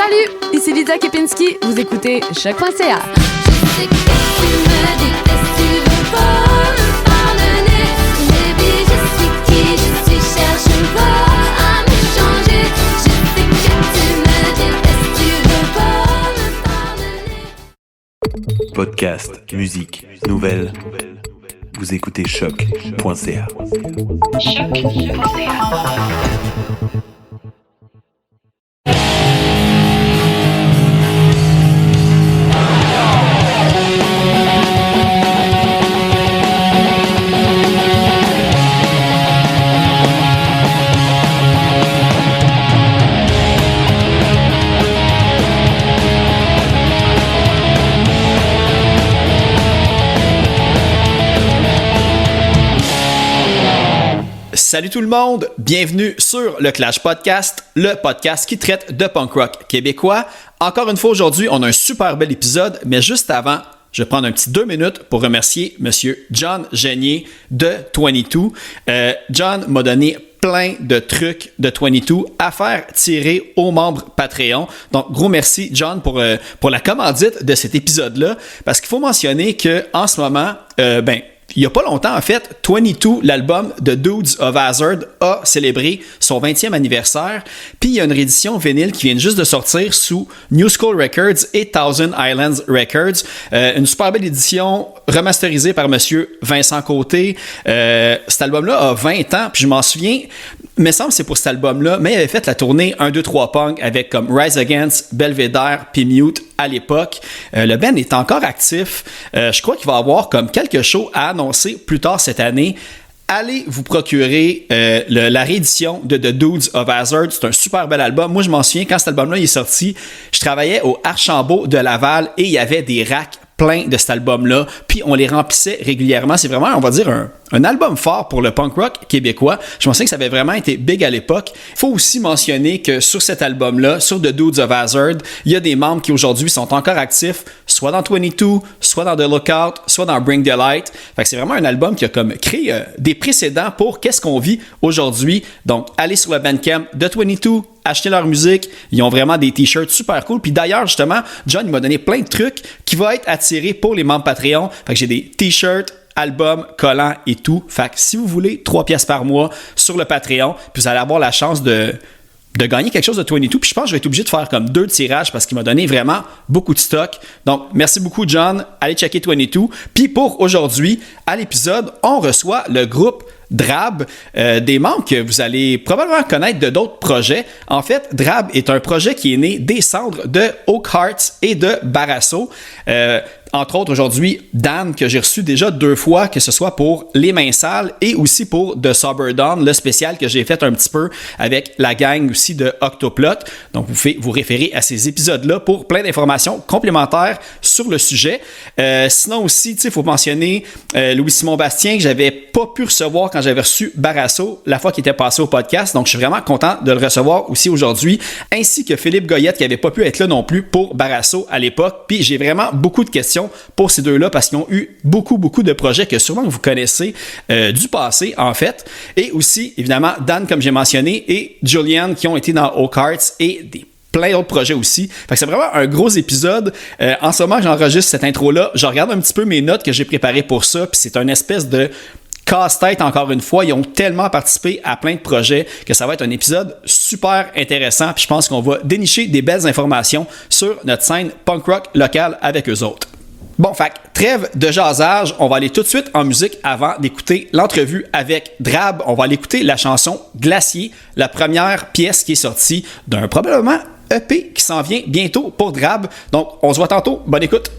Salut, ici Lydia Kepinski, vous écoutez Choc.ca. Je sais que tu me détestes, tu veux pas me pardonner. Baby, je suis qui je suis, cherche pas à me changer. Je sais que tu me détestes, tu veux pas me pardonner. Podcast, musique, nouvelles. Vous écoutez Choc.ca. Salut tout le monde, bienvenue sur le Clash Podcast, le podcast qui traite de punk rock québécois. Encore une fois aujourd'hui, on a un super bel épisode, mais juste avant, je vais prendre un petit 2 minutes pour remercier Monsieur John Genier de 22. John m'a donné plein de trucs de 22 à faire tirer aux membres Patreon. Donc, gros merci, John, pour la commandite de cet épisode-là, parce qu'il faut mentionner qu'en ce moment, il n'y a pas longtemps, en fait, 22, l'album de Dudes of Hazzard, a célébré son 20e anniversaire. Puis il y a une réédition vinyle qui vient juste de sortir sous New School Records et Thousand Islands Records. Une super belle édition remasterisée par Monsieur Vincent Côté. Cet album-là a 20 ans, puis je m'en souviens, il me semble que c'est pour cet album-là, mais il avait fait la tournée 1, 2, 3 Punk avec comme Rise Against, Belvedere, puis Mute à l'époque. Le band est encore actif. Je crois qu'il va avoir comme quelques shows à annoncer plus tard cette année. Allez vous procurer la réédition de The Dudes of Hazzard. C'est un super bel album. Moi, je m'en souviens, quand cet album-là est sorti, je travaillais au Archambault de Laval et il y avait des racks plein de cet album-là, puis on les remplissait régulièrement. C'est vraiment, on va dire, un album fort pour le punk rock québécois. Je pensais que ça avait vraiment été big à l'époque. Il faut aussi mentionner que sur cet album-là, sur The Dudes of Hazzard, il y a des membres qui aujourd'hui sont encore actifs, soit dans 22, soit dans The Lookout, soit dans Bring the Light. Fait que c'est vraiment un album qui a comme créé des précédents pour qu'est-ce qu'on vit aujourd'hui. Donc, allez sur le Bandcamp de 22, acheter leur musique. Ils ont vraiment des t-shirts super cool. Puis d'ailleurs, justement, John il m'a donné plein de trucs qui vont être attirés pour les membres Patreon. Fait que j'ai des t-shirts, albums, collants et tout. Fait que si vous voulez 3 pièces par mois sur le Patreon, puis vous allez avoir la chance de gagner quelque chose de 22. Puis je pense que je vais être obligé de faire comme 2 tirages parce qu'il m'a donné vraiment beaucoup de stock. Donc, merci beaucoup, John. Allez checker 22. Puis pour aujourd'hui, à l'épisode, on reçoit le groupe Drab, des membres que vous allez probablement connaître de d'autres projets. En fait, Drab est un projet qui est né des cendres de Oak Hearts et de Barasso. Entre autres, aujourd'hui, Dan, que j'ai reçu déjà 2 fois, que ce soit pour Les Mains Sales et aussi pour The Sober Dawn, le spécial que j'ai fait un petit peu avec la gang aussi de Octoplot. Donc, vous pouvez vous référer à ces épisodes-là pour plein d'informations complémentaires sur le sujet. Sinon aussi, il faut mentionner Louis-Simon Bastien, que j'avais pas pu recevoir quand j'avais reçu Barasso la fois qu'il était passé au podcast. Donc, je suis vraiment content de le recevoir aussi aujourd'hui, ainsi que Philippe Goyette, qui n'avait pas pu être là non plus pour Barasso à l'époque. Puis, j'ai vraiment beaucoup de questions pour ces deux-là parce qu'ils ont eu beaucoup de projets que sûrement vous connaissez du passé, en fait. Et aussi, évidemment, Dan, comme j'ai mentionné, et Julian, qui ont été dans Oak Hearts et plein d'autres projets aussi. Fait que c'est vraiment un gros épisode. En ce moment, j'enregistre cette intro-là. Je regarde un petit peu mes notes que j'ai préparées pour ça, puis c'est une espèce de casse-tête, encore une fois. Ils ont tellement participé à plein de projets que ça va être un épisode super intéressant. Puis je pense qu'on va dénicher des belles informations sur notre scène punk rock locale avec eux autres. Bon, fait trêve de jasage, on va aller tout de suite en musique avant d'écouter l'entrevue avec Drab. On va aller écouter la chanson Glacier, la première pièce qui est sortie d'un probablement EP qui s'en vient bientôt pour Drab. Donc, on se voit tantôt. Bonne écoute!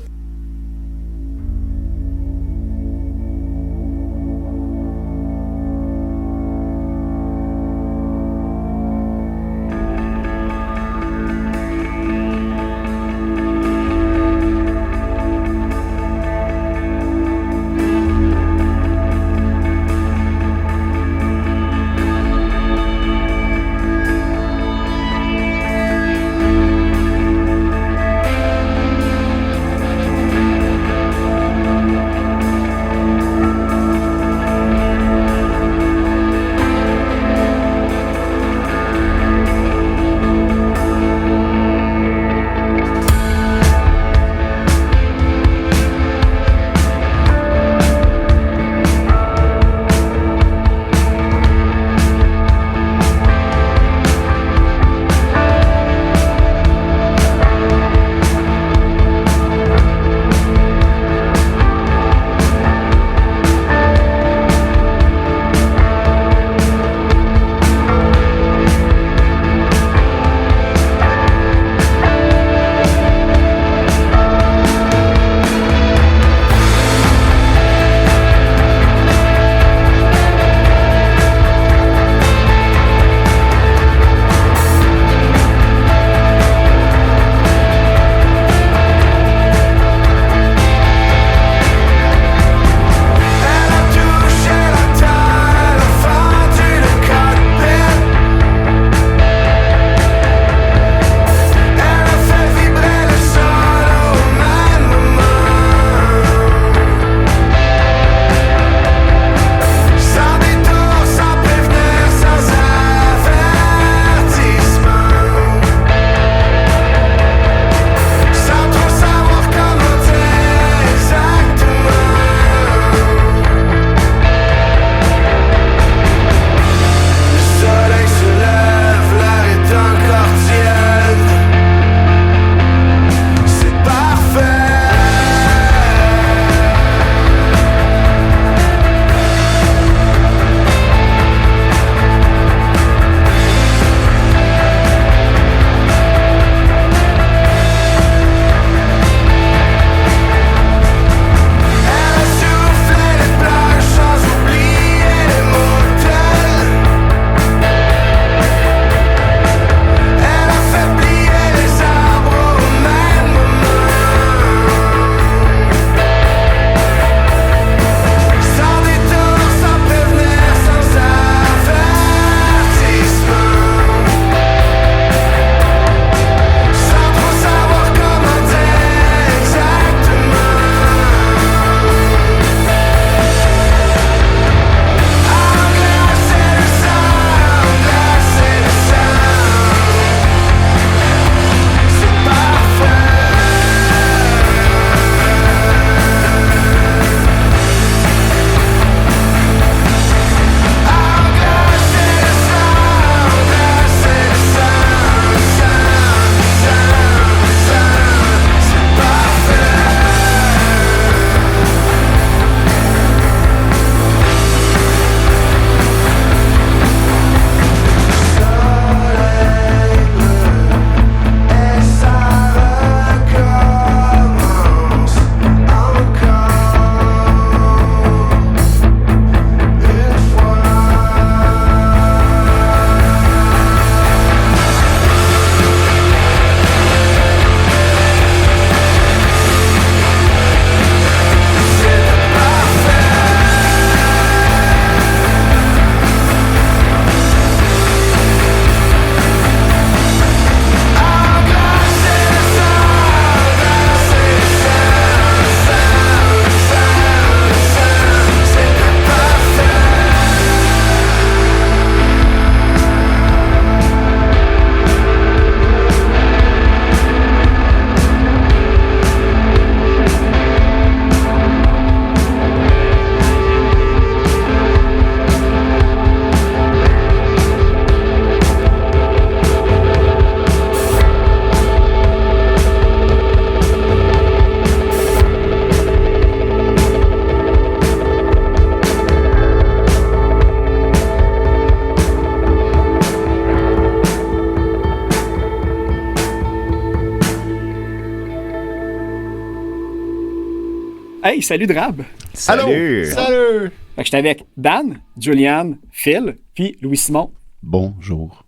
Hey, salut Drab! Salut! Salut! Fait que j'étais avec Dan, Juliane, Phil, puis Louis-Simon. Bonjour.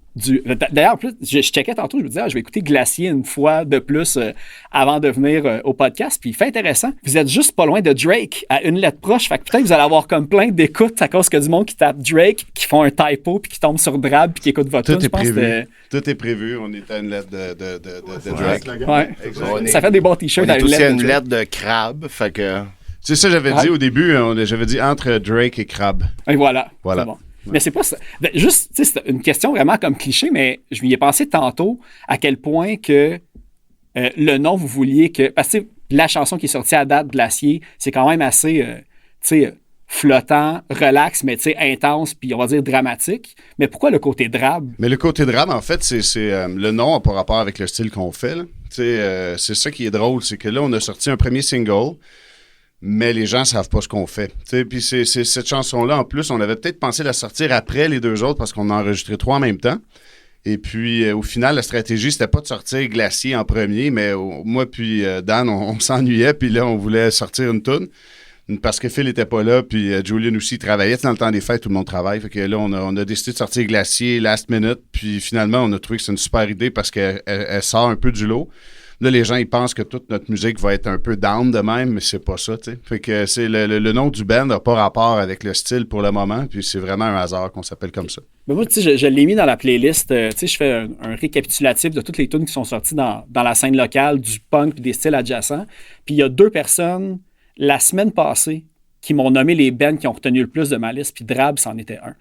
D'ailleurs, en plus, je checkais tantôt, je me disais, je vais écouter Glacier une fois de plus avant de venir au podcast. Puis, fait intéressant, vous êtes juste pas loin de Drake, à une lettre proche. Fait que peut-être vous allez avoir comme plein d'écoutes à cause que du monde qui tape Drake, qui font un typo, puis qui tombe sur Drab, puis qui écoute votre Tout est prévu. Tout est prévu. On est à une lettre de Drake. Ouais. Exact. Ça fait des bons t-shirts On à est une aussi à lettre. une de Drake. lettre de crabe, fait que... C'est ça que j'avais dit au début. J'avais dit entre Drake et Crabbe. Et voilà. Voilà. C'est bon. Mais c'est pas ça. Juste, tu sais, c'est une question vraiment comme cliché, mais je m'y ai pensé tantôt à quel point que le nom, vous vouliez que. Parce que la chanson qui est sortie à date, Glacier, c'est quand même assez, tu sais, flottant, relax, mais tu sais, intense, puis on va dire dramatique. Mais pourquoi le côté Drab? Mais le côté drame, en fait, c'est le nom n'a pas rapport avec le style qu'on fait. Là. C'est ça qui est drôle, c'est que là, on a sorti un premier single, mais les gens savent pas ce qu'on fait. Puis c'est cette chanson-là, en plus, on avait peut-être pensé la sortir après les deux autres parce qu'on a enregistré 3 en même temps. Et puis, au final, la stratégie, c'était pas de sortir Glacier en premier, mais moi puis Dan, on s'ennuyait, puis là, on voulait sortir une toune. Parce que Phil était pas là, puis Julian aussi travaillait. Dans le temps des fêtes, tout le monde travaille. Fait que là, on a décidé de sortir Glacier last minute, puis finalement, on a trouvé que c'est une super idée parce qu'elle sort un peu du lot. Là, les gens, ils pensent que toute notre musique va être un peu down de même, mais c'est pas ça, tu sais. Fait que c'est le nom du band n'a pas rapport avec le style pour le moment, puis c'est vraiment un hasard qu'on s'appelle comme ça. Ben moi, tu sais, je l'ai mis dans la playlist. Tu sais, je fais un récapitulatif de toutes les tunes qui sont sorties dans la scène locale, du punk et des styles adjacents. Puis il y a 2 personnes, la semaine passée, qui m'ont nommé les bands qui ont retenu le plus de ma liste, puis Drab, c'en était un.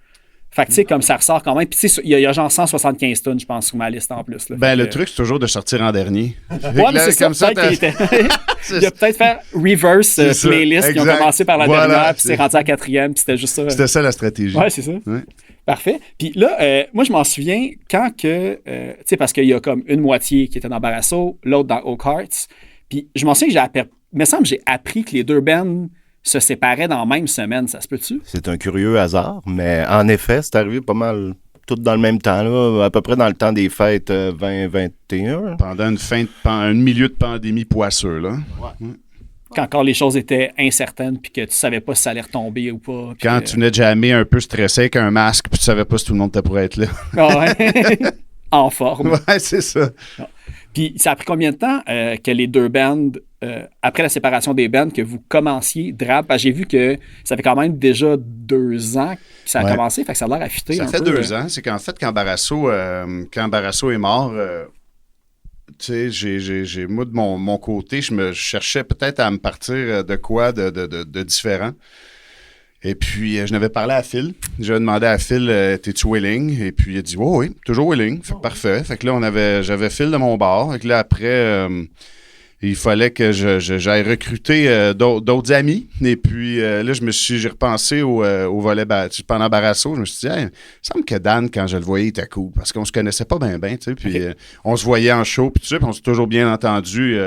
Fait que, tu sais, comme ça ressort quand même. Puis, tu sais, il y a genre 175 tonnes, je pense, sur ma liste en plus. Là. Ben, le truc, c'est toujours de sortir en dernier. Ouais, mais c'est comme ça, peut-être qu'il était... Il a peut-être fait reverse playlist qui ont commencé par la dernière, puis c'est rendu à 4e, puis c'était juste ça. C'était ça la stratégie. Ouais, c'est ça. Ouais. Parfait. Puis là, moi, je m'en souviens quand que... tu sais, parce qu'il y a comme une moitié qui était dans Barasso, l'autre dans Oak Hearts. Puis je m'en souviens que me semble que j'ai appris que les 2 bands se séparaient dans la même semaine. Ça se peut-tu? C'est un curieux hasard, mais en effet, c'est arrivé pas mal tout dans le même temps, là, à peu près dans le temps des fêtes 2021. Pendant un milieu de pandémie poisseux, là. Ouais. Quand encore les choses étaient incertaines, puis que tu savais pas si ça allait retomber ou pas. Puis, Quand tu venais de jammer un peu stressé avec un masque, puis tu savais pas si tout le monde pourrait être là. Ouais. En forme. Ouais, c'est ça. Puis ça a pris combien de temps que les 2 bands, après la séparation des bands, que vous commenciez Drab? Parce que j'ai vu que ça fait quand même déjà 2 ans que ça a Ouais. commencé, fait que ça a l'air affûté Ça un fait peu. 2 ans. C'est qu'en fait, quand Barasso est mort, tu sais, moi, de mon côté, je cherchais peut-être à me partir de quoi de différent. Et puis, je n'avais parlé à Phil. J'avais demandé à Phil, t'es-tu willing? Et puis, il a dit, oh, oui, toujours willing. Fait que parfait. Fait que là, j'avais Phil de mon bord. Fait que là, après, il fallait que j'aille recruter d'autres amis. Et puis, là, j'ai repensé au volet pendant Barasso. Je me suis dit, hey, il me semble que Dan, quand je le voyais, il était cool. Parce qu'on se connaissait pas bien, tu sais. Puis, on se voyait en show, puis tout ça. Puis, on s'est toujours bien entendu.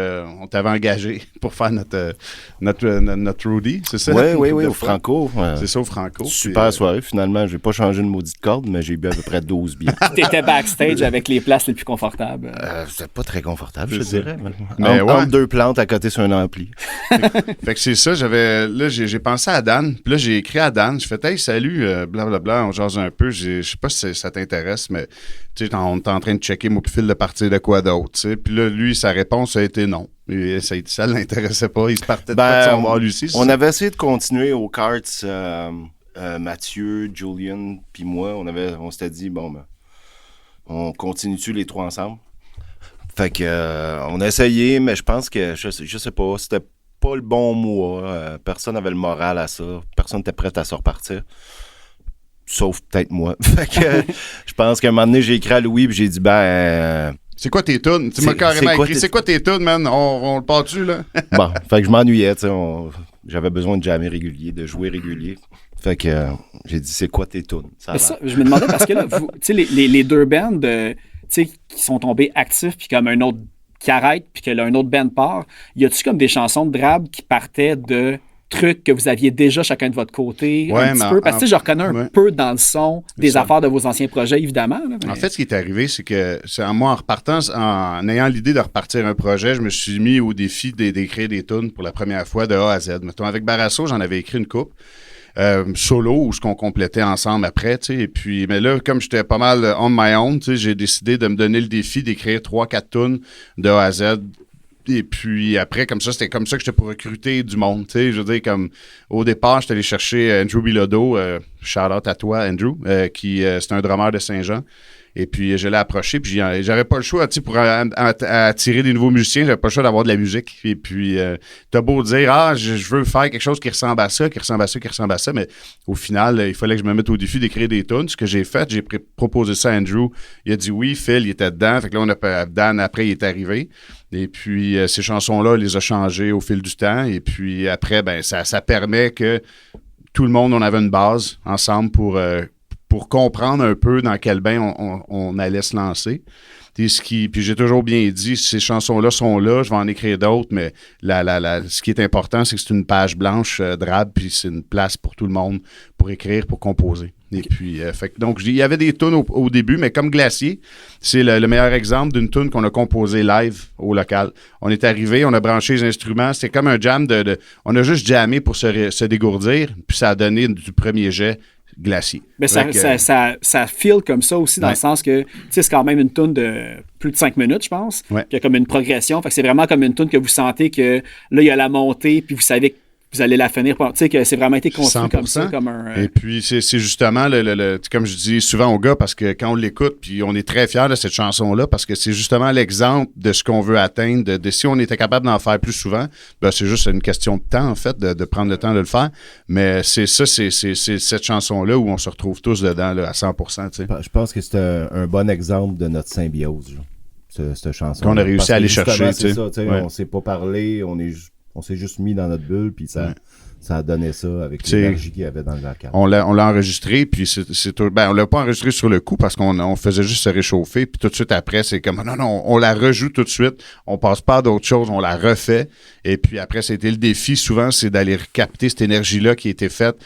On t'avait engagé pour faire notre roadie, c'est ça? Oui, au Franco. C'est ça, au Franco. Super Puis, soirée, finalement. J'ai pas changé de maudite corde, mais j'ai bu à peu près 12 bières. T'étais backstage avec les places les plus confortables. C'était pas très confortable, je C'est ça. dirais. Mais Entre 2 plantes à côté sur un ampli. Fait que c'est ça, j'ai pensé à Dan, puis là, j'ai écrit à Dan, j'ai fait « Hey, salut, blablabla, on jase un peu, je sais pas si ça t'intéresse, mais tu sais, on est en train de checker, moi, puis Phil, de partir de quoi d'autre, tu sais. » Puis là, lui, sa réponse a été non. Et ça l'intéressait pas, il se partait de pas de son bord, Lucie. On avait essayé de continuer aux carts, Mathieu, Julian, puis moi, on s'était dit, bon, ben, on continue-tu les 3 ensemble? Fait que on a essayé, mais je pense que, je sais pas, c'était pas le bon mois. Personne n'avait le moral à ça. Personne n'était prêt à se repartir. Sauf peut-être moi. Fait que je pense qu'à un moment donné, j'ai écrit à Louis et j'ai dit, c'est quoi tes tunes? Tu m'as carrément écrit, c'est quoi tes tunes, man? On le part-tu, là? Bon, fait que je m'ennuyais, tu sais. J'avais besoin de jammer régulier, de jouer régulier. Fait que j'ai dit, c'est quoi tes tunes? Ça, je me demandais parce que là, tu sais, les 2 bands, tu sais, qui sont tombés actifs, puis comme un autre qui arrête, puis que là, un autre band part, y a-tu comme des chansons de Drab qui partaient de trucs que vous aviez déjà chacun de votre côté, Ouais, un petit mais peu? Parce que je reconnais un ouais. peu dans le son des ça. affaires de vos anciens projets, évidemment. Là, mais- En fait, ce qui est arrivé, c'est que moi, en repartant, en ayant l'idée de repartir un projet, je me suis mis au défi d'écrire des tunes pour la première fois de A à Z. Mettons, avec Barasso, j'en avais écrit une couple. Solo ou ce qu'on complétait ensemble après, tu sais, et puis, mais là, comme j'étais pas mal on my own, tu sais, j'ai décidé de me donner le défi d'écrire 3-4 tunes de A à Z. Et puis après, comme ça, c'était comme ça que j'étais pour recruter du monde, tu sais, je veux dire, comme au départ, j'étais allé chercher Andrew Bilodeau, shout-out à toi, Andrew, qui c'est un drummer de Saint-Jean. Et puis, je l'ai approché, puis j'avais pas le choix, tu sais, pour attirer des nouveaux musiciens, j'avais pas le choix d'avoir de la musique. Et puis, t'as beau dire, je veux faire quelque chose qui ressemble à ça, mais au final, il fallait que je me mette au défi d'écrire des tunes. Ce que j'ai fait, j'ai proposé ça à Andrew. Il a dit oui, Phil, il était dedans. Fait que là, Dan, après, il est arrivé. Et puis, ces chansons-là, il les a changées au fil du temps. Et puis, après, ben ça permet que tout le monde, on avait une base ensemble pour comprendre un peu dans quel bain on allait se lancer. Puis j'ai toujours bien dit, ces chansons-là sont là, je vais en écrire d'autres, mais ce qui est important, c'est que c'est une page blanche drabe, puis c'est une place pour tout le monde pour écrire, pour composer. Et puis, donc, il y avait des tunes au début, mais comme Glacier, c'est le meilleur exemple d'une tune qu'on a composée live au local. On est arrivé, on a branché les instruments, c'était comme un jam on a juste jammé pour se dégourdir, puis ça a donné du premier jet Glacier. Mais ça feel comme ça aussi, dans le sens que, tu sais, c'est quand même une toune de plus de 5 minutes, je pense. Ouais. Il y a comme une progression. Fait que c'est vraiment comme une toune que vous sentez que là, il y a la montée, puis vous savez que vous allez la finir. Tu sais, que c'est vraiment été construit 100%. comme ça, comme un... Et puis, c'est justement, comme je dis souvent aux gars, parce que quand on l'écoute, puis on est très fiers de cette chanson-là, parce que c'est justement l'exemple de ce qu'on veut atteindre, de si on était capable d'en faire plus souvent, ben c'est juste une question de temps, en fait, de prendre le temps de le faire. Mais c'est cette chanson-là où on se retrouve tous dedans, là, à 100%, tu sais. Je pense que c'est un bon exemple de notre symbiose, là, cette chanson. Qu'on a réussi à aller chercher, tu sais. C'est ça, tu sais, Ouais. on s'est pas parlé, on s'est juste mis dans notre bulle, puis ça a donné ça avec l'énergie qu'il y avait dans le local. On l'a enregistré, puis on l'a pas enregistré sur le coup parce qu'on faisait juste se réchauffer, puis tout de suite après, c'est comme non, on la rejoue tout de suite, on passe pas à d'autres choses, on la refait, et puis après, c'était le défi, souvent, c'est d'aller capter cette énergie-là qui a été faite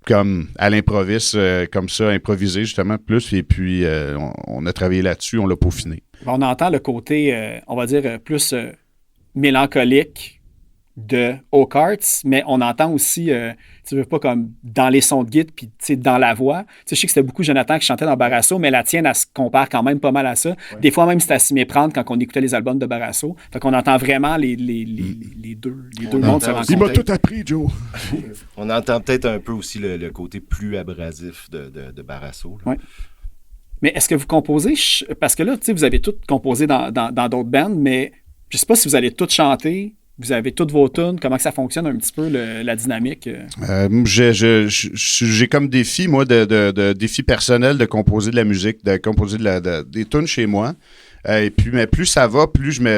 comme à l'improviste, comme ça, improvisé justement, plus, et puis on a travaillé là-dessus, on l'a peaufiné. On entend le côté, on va dire, plus mélancolique de Oakarts, mais on entend aussi, tu veux pas comme dans les sons de guide, puis tu sais, dans la voix. Tu sais, je sais que c'était beaucoup Jonathan qui chantait dans Barasso, mais la tienne, elle se compare quand même pas mal à ça. Ouais. Des fois même, c'était à s'y méprendre quand on écoutait les albums de Barasso. Fait qu'on entend vraiment les deux mondes se rencontrer. Il m'a tout appris, Joe. On entend peut-être un peu aussi le côté plus abrasif de Barasso. Oui. Mais est-ce que vous composez, parce que là, tu sais, vous avez tout composé dans d'autres bands, mais je sais pas si vous allez tout chanter. Vous avez toutes vos tunes. Comment que ça fonctionne un petit peu, la dynamique? J'ai comme défi, moi, de défi personnel de composer de la musique, de composer des tunes chez moi. Et puis, mais plus ça va,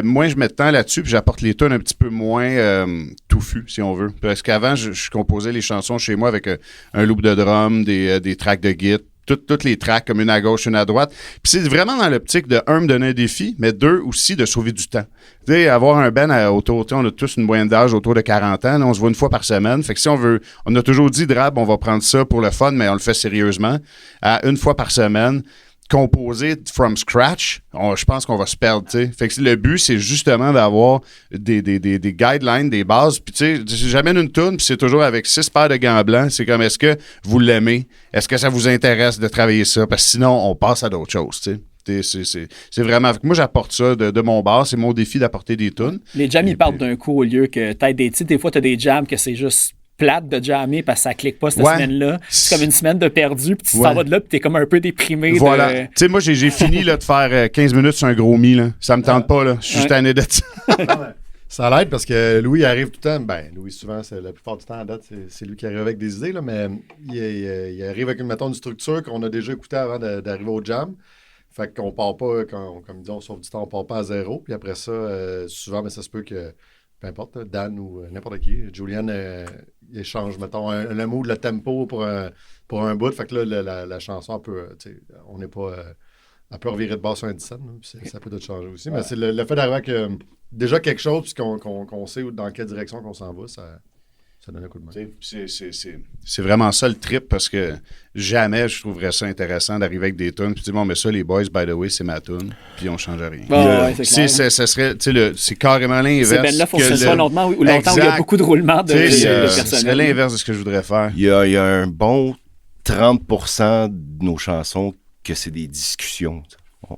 moins je mets de temps là-dessus, puis j'apporte les tunes un petit peu moins touffues, si on veut. Parce qu'avant, je composais les chansons chez moi avec un loop de drum, des tracks de guitare, toutes les tracks, comme une à gauche, une à droite. Puis c'est vraiment dans l'optique de, me donner un défi, mais deux, aussi de sauver du temps. Tu sais, avoir un band autour, on a tous une moyenne d'âge autour de 40 ans, là, on se voit une fois par semaine. Fait que si on a toujours dit, Drab, on va prendre ça pour le fun, mais on le fait sérieusement. Une fois par semaine, composer from scratch, je pense qu'on va se perdre, tu sais. Fait que le but, c'est justement d'avoir des guidelines, des bases. Puis tu sais, j'amène une toune, puis c'est toujours avec 6 paires de gants blancs. C'est comme, est-ce que vous l'aimez? Est-ce que ça vous intéresse de travailler ça? Parce que sinon, on passe à d'autres choses, tu sais. C'est vraiment... Moi, j'apporte ça de mon bar. C'est mon défi d'apporter des tunes. Les jams, ils partent d'un coup au lieu que peut-être des fois, tu as des jams que c'est juste plate de jammer parce que ça clique pas cette semaine-là. C'est comme une semaine de perdu, puis tu t'en vas de là, puis t'es comme un peu déprimé. Voilà. Tu sais, moi, j'ai fini là, de faire 15 minutes sur un gros mi. Là. Ça me tente pas. Là. Je suis juste tanné de ça. Ça l'aide parce que Louis arrive tout le temps. Ben, Louis, souvent, c'est la plupart du temps à date, c'est lui qui arrive avec des idées, là, mais il arrive avec une structure qu'on a déjà écoutée avant d'arriver au jam. Fait qu'on part pas, comme dit, on sauve du temps, on part pas à zéro. Puis après ça, souvent, ça se peut que, peu importe, Dan ou n'importe qui, Julian, il échange, mettons, le mood, le tempo pour un bout. Fait que là, la chanson, on n'est pas... elle peut revirer de base sur un 17, ça peut tout changer aussi. Ouais. Mais c'est le fait d'arriver avec déjà quelque chose, puis qu'on sait dans quelle direction qu'on s'en va, Ça donne un coup de main. C'est vraiment ça le trip parce que jamais je trouverais ça intéressant d'arriver avec des tunes puis dire bon mais ça les boys by the way c'est ma tune puis on change rien. Ça serait c'est carrément l'inverse. Ces bands-là fonctionnent pas longtemps où il y a beaucoup de roulements de personnel. Ce serait l'inverse de ce que je voudrais faire. Il y a un bon 30% de nos chansons que c'est des discussions.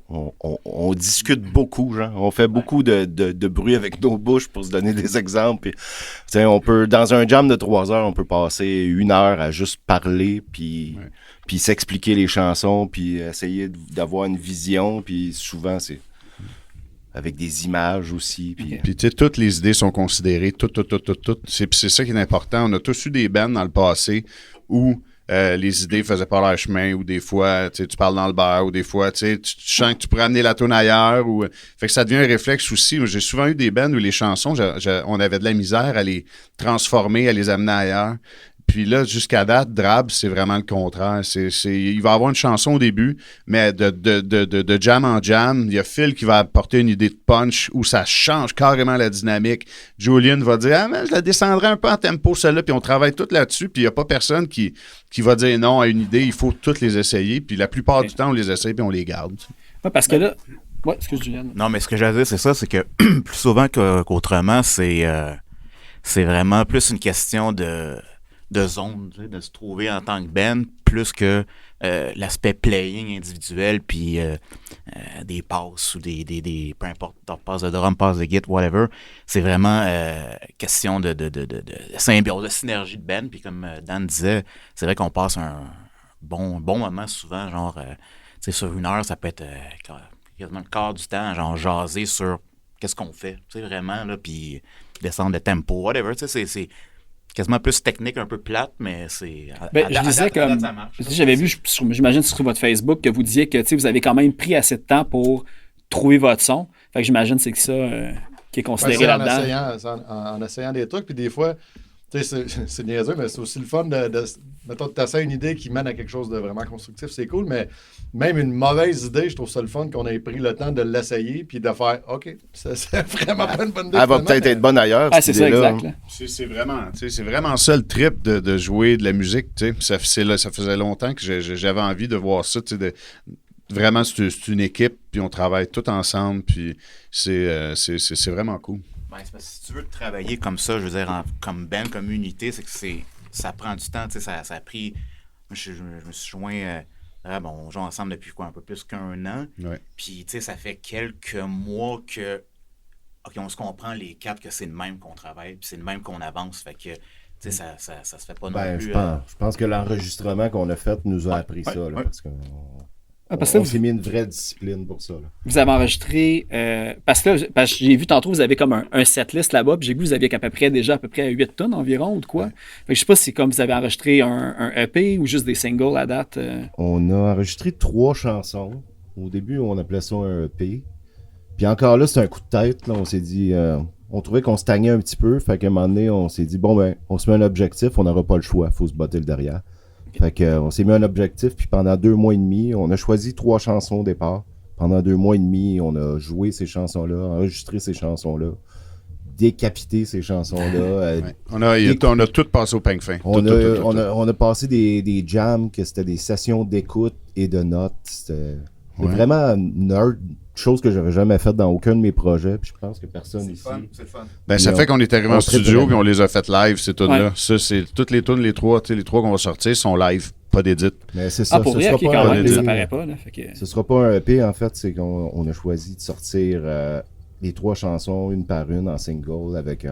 On discute beaucoup, genre. On fait beaucoup de bruit avec nos bouches pour se donner des exemples. Puis, on peut, dans un jam de 3 heures, on peut passer 1 heure à juste parler, puis s'expliquer les chansons, puis essayer d'avoir une vision. Puis souvent, c'est avec des images aussi. Puis tu sais, toutes les idées sont considérées, toutes. C'est ça qui est important. On a tous eu des bands dans le passé où les idées faisaient pas leur chemin, ou des fois, tu parles dans le bar, ou des fois, tu sens que tu pourrais amener la toune ailleurs. Fait que ça devient un réflexe aussi. J'ai souvent eu des bands où les chansons, on avait de la misère à les transformer, à les amener ailleurs. Puis là, jusqu'à date, Drab, c'est vraiment le contraire. Il va y avoir une chanson au début, mais de jam en jam, il y a Phil qui va apporter une idée de punch où ça change carrément la dynamique. Julian va dire « Ah, mais je la descendrai un peu en tempo, celle-là. » Puis on travaille tout là-dessus. Puis il n'y a pas personne qui va dire non à une idée. Il faut toutes les essayer. Puis la plupart du temps, on les essaye puis on les garde. Ouais, parce que là... Ouais, excuse Julian. Non, mais ce que j'allais dire, c'est ça, c'est que plus souvent qu'autrement, c'est vraiment plus une question de zone, tu sais, de se trouver en tant que band, plus que l'aspect playing individuel, puis des passes ou des peu importe, passes de drum, passes de git, whatever. C'est vraiment question de symbiose, de synergie de band. Puis comme Dan disait, c'est vrai qu'on passe un bon moment souvent, genre, tu sais, sur 1 heure, ça peut être quasiment le quart du temps, genre, jaser sur qu'est-ce qu'on fait, tu sais, vraiment, là, puis descendre le tempo, whatever, tu sais, c'est quasiment plus technique, un peu plate, mais c'est... je disais comme... J'avais vu, j'imagine sur votre Facebook, que vous disiez que vous avez quand même pris assez de temps pour trouver votre son. Fait que j'imagine c'est que ça qui est considéré là-dedans. En essayant des trucs, puis des fois, tu sais, c'est niaiseux, mais c'est aussi le fun mettons, de tasser une idée qui mène à quelque chose de vraiment constructif, c'est cool, mais même une mauvaise idée, je trouve ça le fun qu'on ait pris le temps de l'essayer puis de faire « OK, c'est vraiment pas une bonne idée. » Elle va peut-être être bonne ailleurs. Ah, c'est ça, exact. Là. C'est vraiment ça le trip de jouer de la musique. Ça faisait longtemps que j'avais envie de voir ça. Vraiment, c'est une équipe, puis on travaille tout ensemble, puis c'est vraiment cool. Ben, c'est parce que si tu veux travailler comme ça, je veux dire, comme band, comme unité, c'est que ça prend du temps. Ça a pris... Je me suis joint... on joue ensemble depuis un peu plus qu'1 an. Ouais. Puis, ça fait quelques mois que... OK, on se comprend les 4 que c'est le même qu'on travaille, puis c'est le même qu'on avance. Fait que, ça se fait pas non plus. Je pense que l'enregistrement qu'on a fait nous a appris ça. Là, parce qu'on s'est mis une vraie discipline pour ça. Là. Vous avez enregistré... parce que j'ai vu tantôt, vous avez comme un setlist là-bas, puis j'ai vu que vous aviez à peu près 8 tonnes environ ou de quoi. Fait que je sais pas si comme vous avez enregistré un EP ou juste des singles à date. On a enregistré 3 chansons. Au début, on appelait ça un EP. Puis encore là, c'était un coup de tête. Là, on s'est dit... on trouvait qu'on stagnait un petit peu. Fait qu'à un moment donné, on s'est dit, on se met un objectif, on n'aura pas le choix. Faut se botter le derrière. Fait qu'on s'est mis un objectif, puis pendant 2 mois et demi, on a choisi 3 chansons au départ. Pendant 2 mois et demi, on a joué ces chansons-là, enregistré ces chansons-là, décapité ces chansons-là. On a tout passé au peigne fin. On a passé des jams, que c'était des sessions d'écoute et de notes. C'était vraiment nerd. Chose que j'avais jamais faite dans aucun de mes projets, puis je pense que personne ici. C'est le fun. Ben, ça fait qu'on est arrivé en studio, puis on les a fait live, ces tunes-là. Ça, c'est toutes les tunes, les trois qu'on va sortir sont live, pas d'édit. Mais c'est ça. Pour ce vrai, sera pas un EP. Ça paraît pas. Là, fait que... Ce sera pas un EP, en fait, c'est qu'on a choisi de sortir les 3 chansons, une par une, en single, avec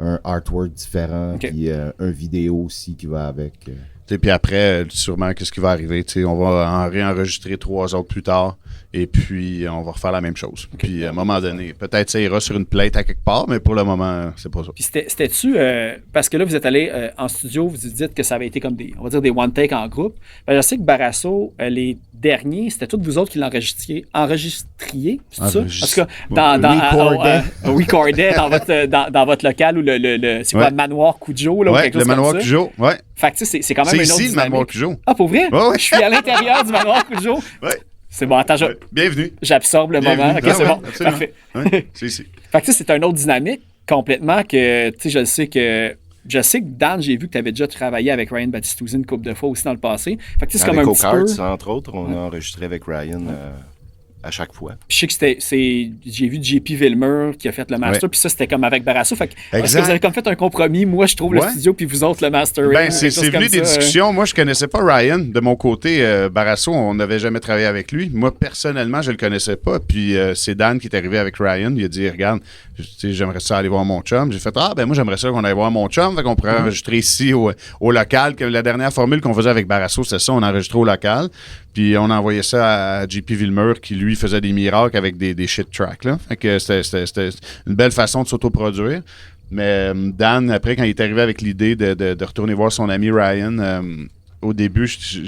un artwork différent, puis un vidéo aussi qui va avec. Puis après, sûrement, qu'est-ce qui va arriver? On va en réenregistrer 3 autres plus tard. Et puis, on va refaire la même chose. Puis, à un moment donné, peut-être ça ira sur une plate à quelque part, mais pour le moment, c'est pas ça. Puis, c'était-tu... parce que là, vous êtes allé en studio, vous dites que ça avait été comme des one-take en groupe. Ben, je sais que Barasso, les derniers, c'était tous vous autres qui l'enregistriez. C'est ça? Parce que recordait dans votre local ou c'est quoi, le manoir Cujo? Là, ou quelque chose le manoir comme ça. Cujo, ouais. Fait que c'est quand même une autre ici, dynamique. le manoir Cujo. Ah, pour vrai? Ouais. Je suis à l'intérieur du manoir Cujo. Ouais. C'est bon, attends, bienvenue. J'absorbe le moment. OK, c'est bon. Absolument. Parfait. Ouais, c'est ici. Fait que c'est une autre dynamique complètement que, tu sais, je sais que je sais que Dan, j'ai vu que tu avais déjà travaillé avec Ryan Battistuzzi une couple de fois aussi dans le passé. Fait que c'est comme Avec un petit Ocarts, peu... entre autres, on a enregistré avec Ryan à chaque fois. Puis je sais que j'ai vu JP Villemur qui a fait le master, puis ça, c'était comme avec Barasso. Fait que, est-ce que vous avez comme fait un compromis? Moi, je trouve le studio, puis vous autres, le mastering. Ben, c'est venu des discussions. Moi, je connaissais pas Ryan. De mon côté, Barasso, on n'avait jamais travaillé avec lui. Moi, personnellement, je le connaissais pas. Puis c'est Dan qui est arrivé avec Ryan. Il a dit, regarde, j'aimerais ça aller voir mon chum. J'ai fait, moi, j'aimerais ça qu'on aille voir mon chum. Fait qu'on pourrait enregistrer ici au local. La dernière formule qu'on faisait avec Barasso, c'est ça, on enregistrait au local. Puis on a envoyé ça à JP Villemur qui, lui, faisait des miracles avec des shit tracks. Là. Fait que c'était une belle façon de s'autoproduire. Mais Dan, après, quand il est arrivé avec l'idée de retourner voir son ami Ryan, au début, c'est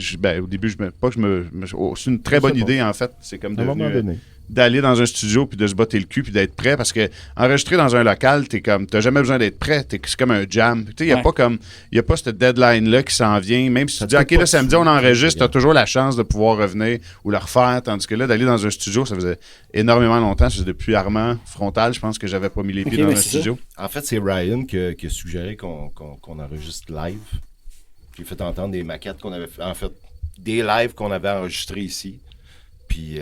une très bonne idée, en fait. C'est comme devenu d'aller dans un studio puis de se botter le cul puis d'être prêt parce que enregistrer dans un local, t'as jamais besoin d'être prêt. C'est comme un jam. Il n'y a pas cette deadline-là qui s'en vient. Même si tu dis, OK, là, samedi, on enregistre, t'as toujours la chance de pouvoir revenir ou le refaire. Tandis que là, d'aller dans un studio, ça faisait énormément longtemps. C'est depuis Armand Frontal, je pense que j'avais pas mis les pieds dans un studio. En fait, c'est Ryan qui a suggéré qu'on enregistre live. J'ai fait entendre des maquettes qu'on avait fait. En fait, des lives qu'on avait enregistrés ici. Puis,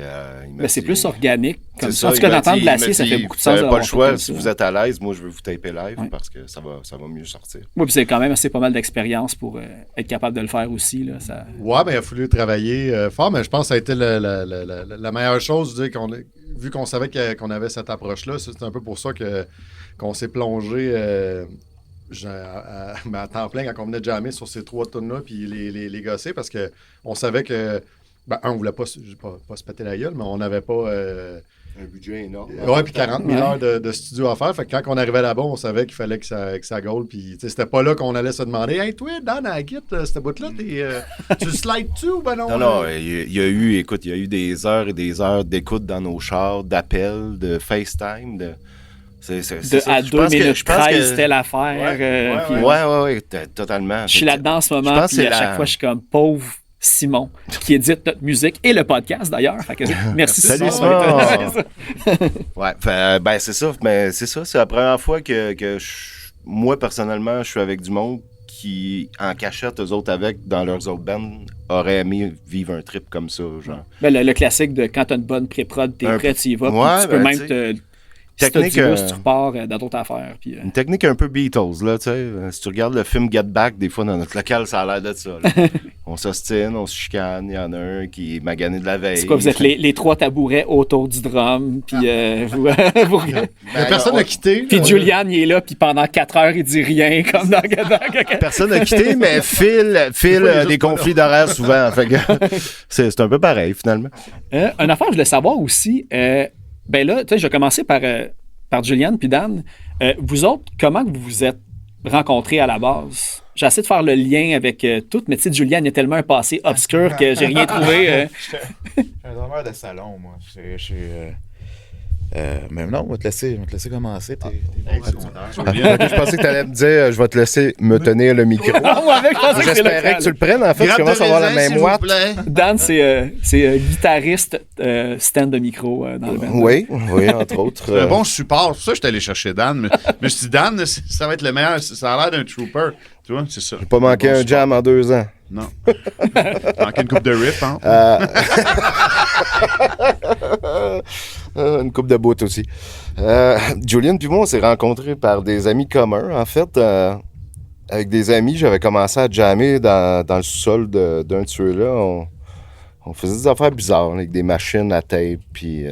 mais c'est plus organique. Comme ça. En tout cas, d'entendre Glacier, ça fait beaucoup de sens. Vous n'avez pas le choix. Si vous êtes à l'aise, moi, je vais vous taper live parce que ça va mieux sortir. Oui, puis c'est quand même assez pas mal d'expérience pour être capable de le faire aussi. Là, ça... Ouais, mais il a fallu travailler fort, mais je pense que ça a été la meilleure chose. Vu qu'on savait qu'on avait cette approche-là, c'est un peu pour ça qu'on s'est plongé à temps plein quand on venait de jammer sur ces 3 tonnes-là puis les gosser parce qu'on savait que. On ne voulait pas se péter la gueule, mais on n'avait pas... un budget énorme. Ouais, puis 40 000 heures de studio à faire. Fait que quand on arrivait là-bas, on savait qu'il fallait que ça goal. Puis c'était pas là qu'on allait se demander « Hey, toi, Dan, à la kit, cette bout-là, tu slides-tu ou ben non? » Non, il y a eu des heures et des heures d'écoute dans nos chars, d'appels, de FaceTime, à 2 minutes 13, c'était l'affaire. Ouais, totalement. Je suis là-dedans en ce moment, puis à chaque fois, je suis comme pauvre Simon, qui édite notre musique et le podcast d'ailleurs. Merci Salut Simon. Ouais, c'est ça. Mais c'est ça, c'est la première fois que moi, personnellement, je suis avec du monde qui, en cachette, eux autres avec, dans leurs autres bands, auraient aimé vivre un trip comme ça. Genre. Ben, le classique de quand t'as une bonne pré-prod, t'es prêt, tu y vas, puis tu peux même te... Technique, si tu repars dans d'autres affaires. Puis, une technique un peu Beatles, là, tu sais. Si tu regardes le film Get Back, des fois, dans notre local, ça a l'air de ça. On s'ostine, on se chicane, il y en a un qui est magané de la veille. C'est quoi, vous êtes les 3 tabourets autour du drum, puis vous personne n'a quitté. Puis Julian, il est là, puis pendant 4 heures, il dit rien, comme dans Personne n'a quitté, mais Phil des conflits d'horaire souvent. Fait que c'est un peu pareil, finalement. Une affaire, je voulais savoir aussi... ben là, tu sais, je vais commencer par Julian puis Dan. Vous autres, comment vous vous êtes rencontrés à la base? J'ai essayé de faire le lien avec tout, mais tu sais, Julian, il y a tellement un passé obscur que j'ai rien trouvé. Je suis un dormeur de salon, moi. Mais non, on va te laisser commencer. Je pensais que tu allais me dire, je vais te laisser me tenir le micro. J'espérais que tu le prennes. En fait, je commence à avoir la même ouate. Dan, c'est guitariste stand de micro dans le band. Oui, entre autres. C'est un bon support. C'est pour ça que je suis allé chercher Dan. Mais je me suis dit, Dan, ça va être le meilleur. Ça a l'air d'un trooper. Tu vois, c'est ça. J'ai pas manqué un jam en 2 ans. Non. T'as manqué une coupe de riff, hein? Une coupe de bout aussi. Julian puis moi, on s'est rencontrés par des amis communs. En fait, avec des amis, j'avais commencé à jammer dans le sous-sol d'un de ceux-là. On faisait des affaires bizarres avec des machines à tape, puis...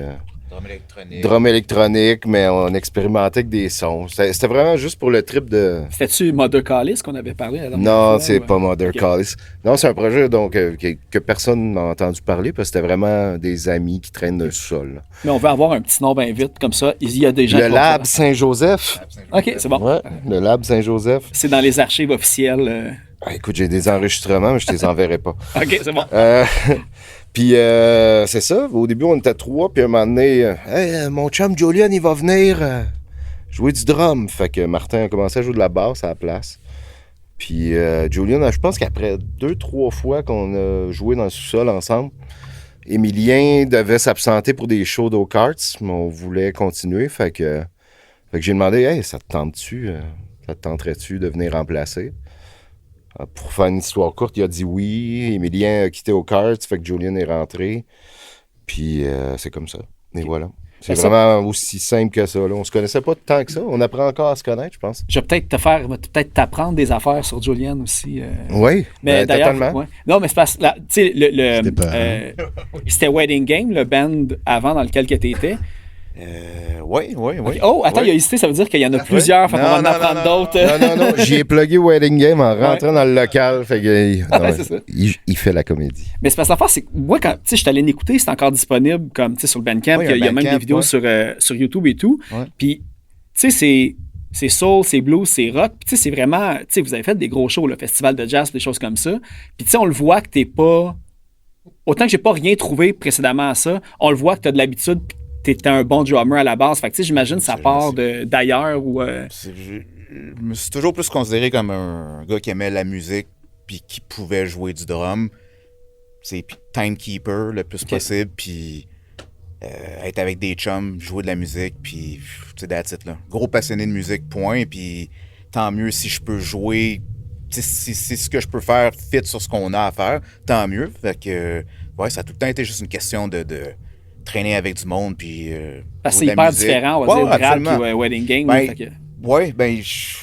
Drum électronique, mais on expérimentait avec des sons. C'était vraiment juste pour le trip de... C'était-tu Mother Callis qu'on avait parlé? Non, c'est pas Mother Callis. Non, c'est un projet donc que personne n'a entendu parler parce que c'était vraiment des amis qui traînent dans le sol. Mais on veut avoir un petit nom bien vite, comme ça. Il y a des gens... Le Lab Saint-Joseph. OK, c'est bon. Ouais, le Lab Saint-Joseph. C'est dans les archives officielles. Écoute, j'ai des enregistrements, mais je ne les enverrai pas. OK, c'est bon. Puis, c'est ça. Au début, on était 3. Puis, à un moment donné, hey, mon chum Julian, il va venir jouer du drum. Fait que Martin a commencé à jouer de la basse à la place. Puis, Julian, je pense qu'après 2-3 fois qu'on a joué dans le sous-sol ensemble, Émilien devait s'absenter pour des shows d'O-Karts, mais on voulait continuer. Fait que j'ai demandé, hey, ça te tente-tu? Ça te tenterait-tu de venir remplacer? Pour faire une histoire courte, il a dit oui. Emilien a quitté aux Cards, fait que Julian est rentré. Puis c'est comme ça. Et voilà. C'est vraiment aussi simple que ça. Là. On se connaissait pas tant que ça. On apprend encore à se connaître, je pense. Je vais peut-être t'apprendre des affaires sur Julian aussi. Oui, mais d'ailleurs, totalement. Ouais. Non, mais c'est parce que tu sais, c'était Wedding Game, le band avant dans lequel tu étais. Oui. Okay. Oh, attends, il a hésité, ça veut dire qu'il y en a plusieurs, fait qu'on va en apprendre d'autres. Non, j'y ai plugué Wedding Game en rentrant dans le local, fait que il fait la comédie. Mais c'est parce que l'affaire, c'est que moi, quand je suis allé l'écouter, c'est encore disponible comme, tu sais, sur le Bandcamp, il y a même des vidéos sur YouTube et tout. Ouais. Puis, tu sais, c'est soul, c'est blues, c'est rock. Puis, tu sais, c'est vraiment, tu sais, vous avez fait des gros shows, le festival de jazz, des choses comme ça. Puis, tu sais, on le voit que t'es pas... Autant que j'ai pas rien trouvé précédemment à ça, on le voit que t'as de l'habitude, t'étais un bon drummer à la base. Fait que, tu sais, j'imagine ça part d'ailleurs ou... Je me suis toujours plus considéré comme un gars qui aimait la musique puis qui pouvait jouer du drum. C'est timekeeper le plus possible, puis être avec des chums, jouer de la musique, puis tu sais, that's it, là. Gros passionné de musique, point, puis tant mieux si je peux jouer, si ce que je peux faire fit sur ce qu'on a à faire, tant mieux. Fait que, ouais, ça a tout le temps été juste une question de traîner avec du monde, puis... Parce que c'est hyper différent, on va dire, rap ou Wedding Game. Oui,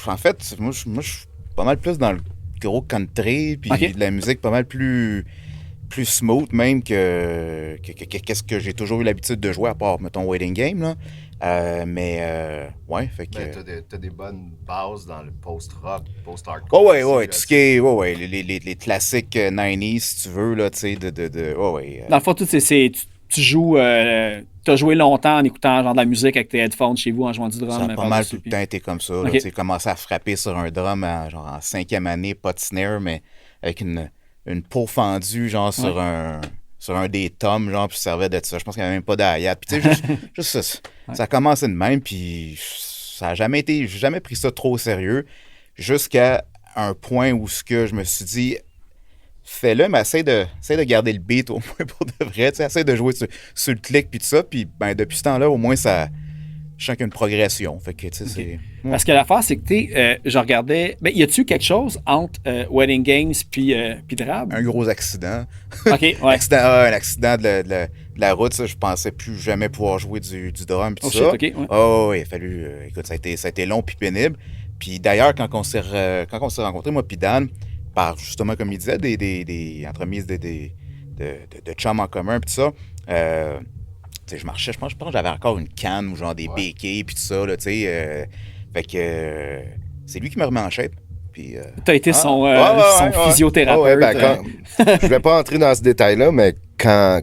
en fait, moi, je suis pas mal plus dans le gros country, puis de la musique pas mal plus smooth même que qu'est-ce que j'ai toujours eu l'habitude de jouer, à part, mettons, Wedding Game, là. Ouais, fait que... T'as des bonnes bases dans le post-rock, post-hardcore. Ouais, tout ce qui est, les classiques 90s, si tu veux, là, tu sais, Dans le fond, tout tu joues, t'as joué longtemps en écoutant genre de la musique avec tes headphones chez vous en jouant du drum. Ça a pas mal tout le temps été comme ça. Tu sais, commencé à frapper sur un drum genre en 5e année, pas de snare, mais avec une peau fendue, genre sur un des tomes, genre, puis ça servait de ça. Je pense qu'il n'y avait même pas d'hi-hat. Puis tu sais, juste ça a commencé de même, puis ça a jamais été, j'ai jamais pris ça trop au sérieux, jusqu'à un point où je me suis dit, fais-le, mais essaie de garder le beat au moins pour de vrai. Essaie de jouer sur le clic puis tout ça. Puis ben, depuis ce temps-là, au moins, ça... Je sens qu'il y a une progression. Fait que, c'est... Ouais. Parce que l'affaire, c'est que je regardais... Ben, y a-tu quelque chose entre Wedding Games puis Drab? Un gros accident. OK, ouais. Un accident de la route. Ça, je pensais plus jamais pouvoir jouer du drum puis tout ça. Okay, ouais. Oh, il a fallu... écoute, ça a été long puis pénible. Puis d'ailleurs, quand on s'est rencontrés, moi puis Dan, par justement, comme il disait, des entremises de chums en commun, puis tout ça. Je marchais, je pense que j'avais encore une canne ou genre des béquilles, puis tout ça, là, tu sais. Fait que c'est lui qui me remet en shape. Puis, t'as été son physiothérapeute. Je vais pas entrer dans ce détail-là, mais quand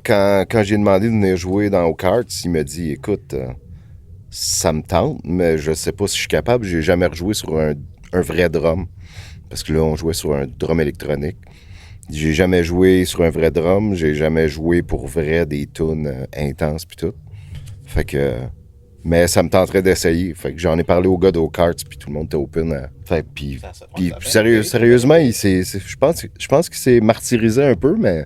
j'ai demandé de venir jouer dans Aux Cards, il m'a dit, écoute, ça me tente, mais je sais pas si je suis capable. J'ai jamais rejoué sur un vrai drum. Parce que là, on jouait sur un drum électronique. J'ai jamais joué sur un vrai drum. J'ai jamais joué pour vrai des tunes intenses pis tout. Fait que... Mais ça me tenterait d'essayer. Fait que j'en ai parlé au gars d'Aux Cards puis tout le monde était open. Fait puis sérieusement, je pense qu'il s'est martyrisé un peu, mais...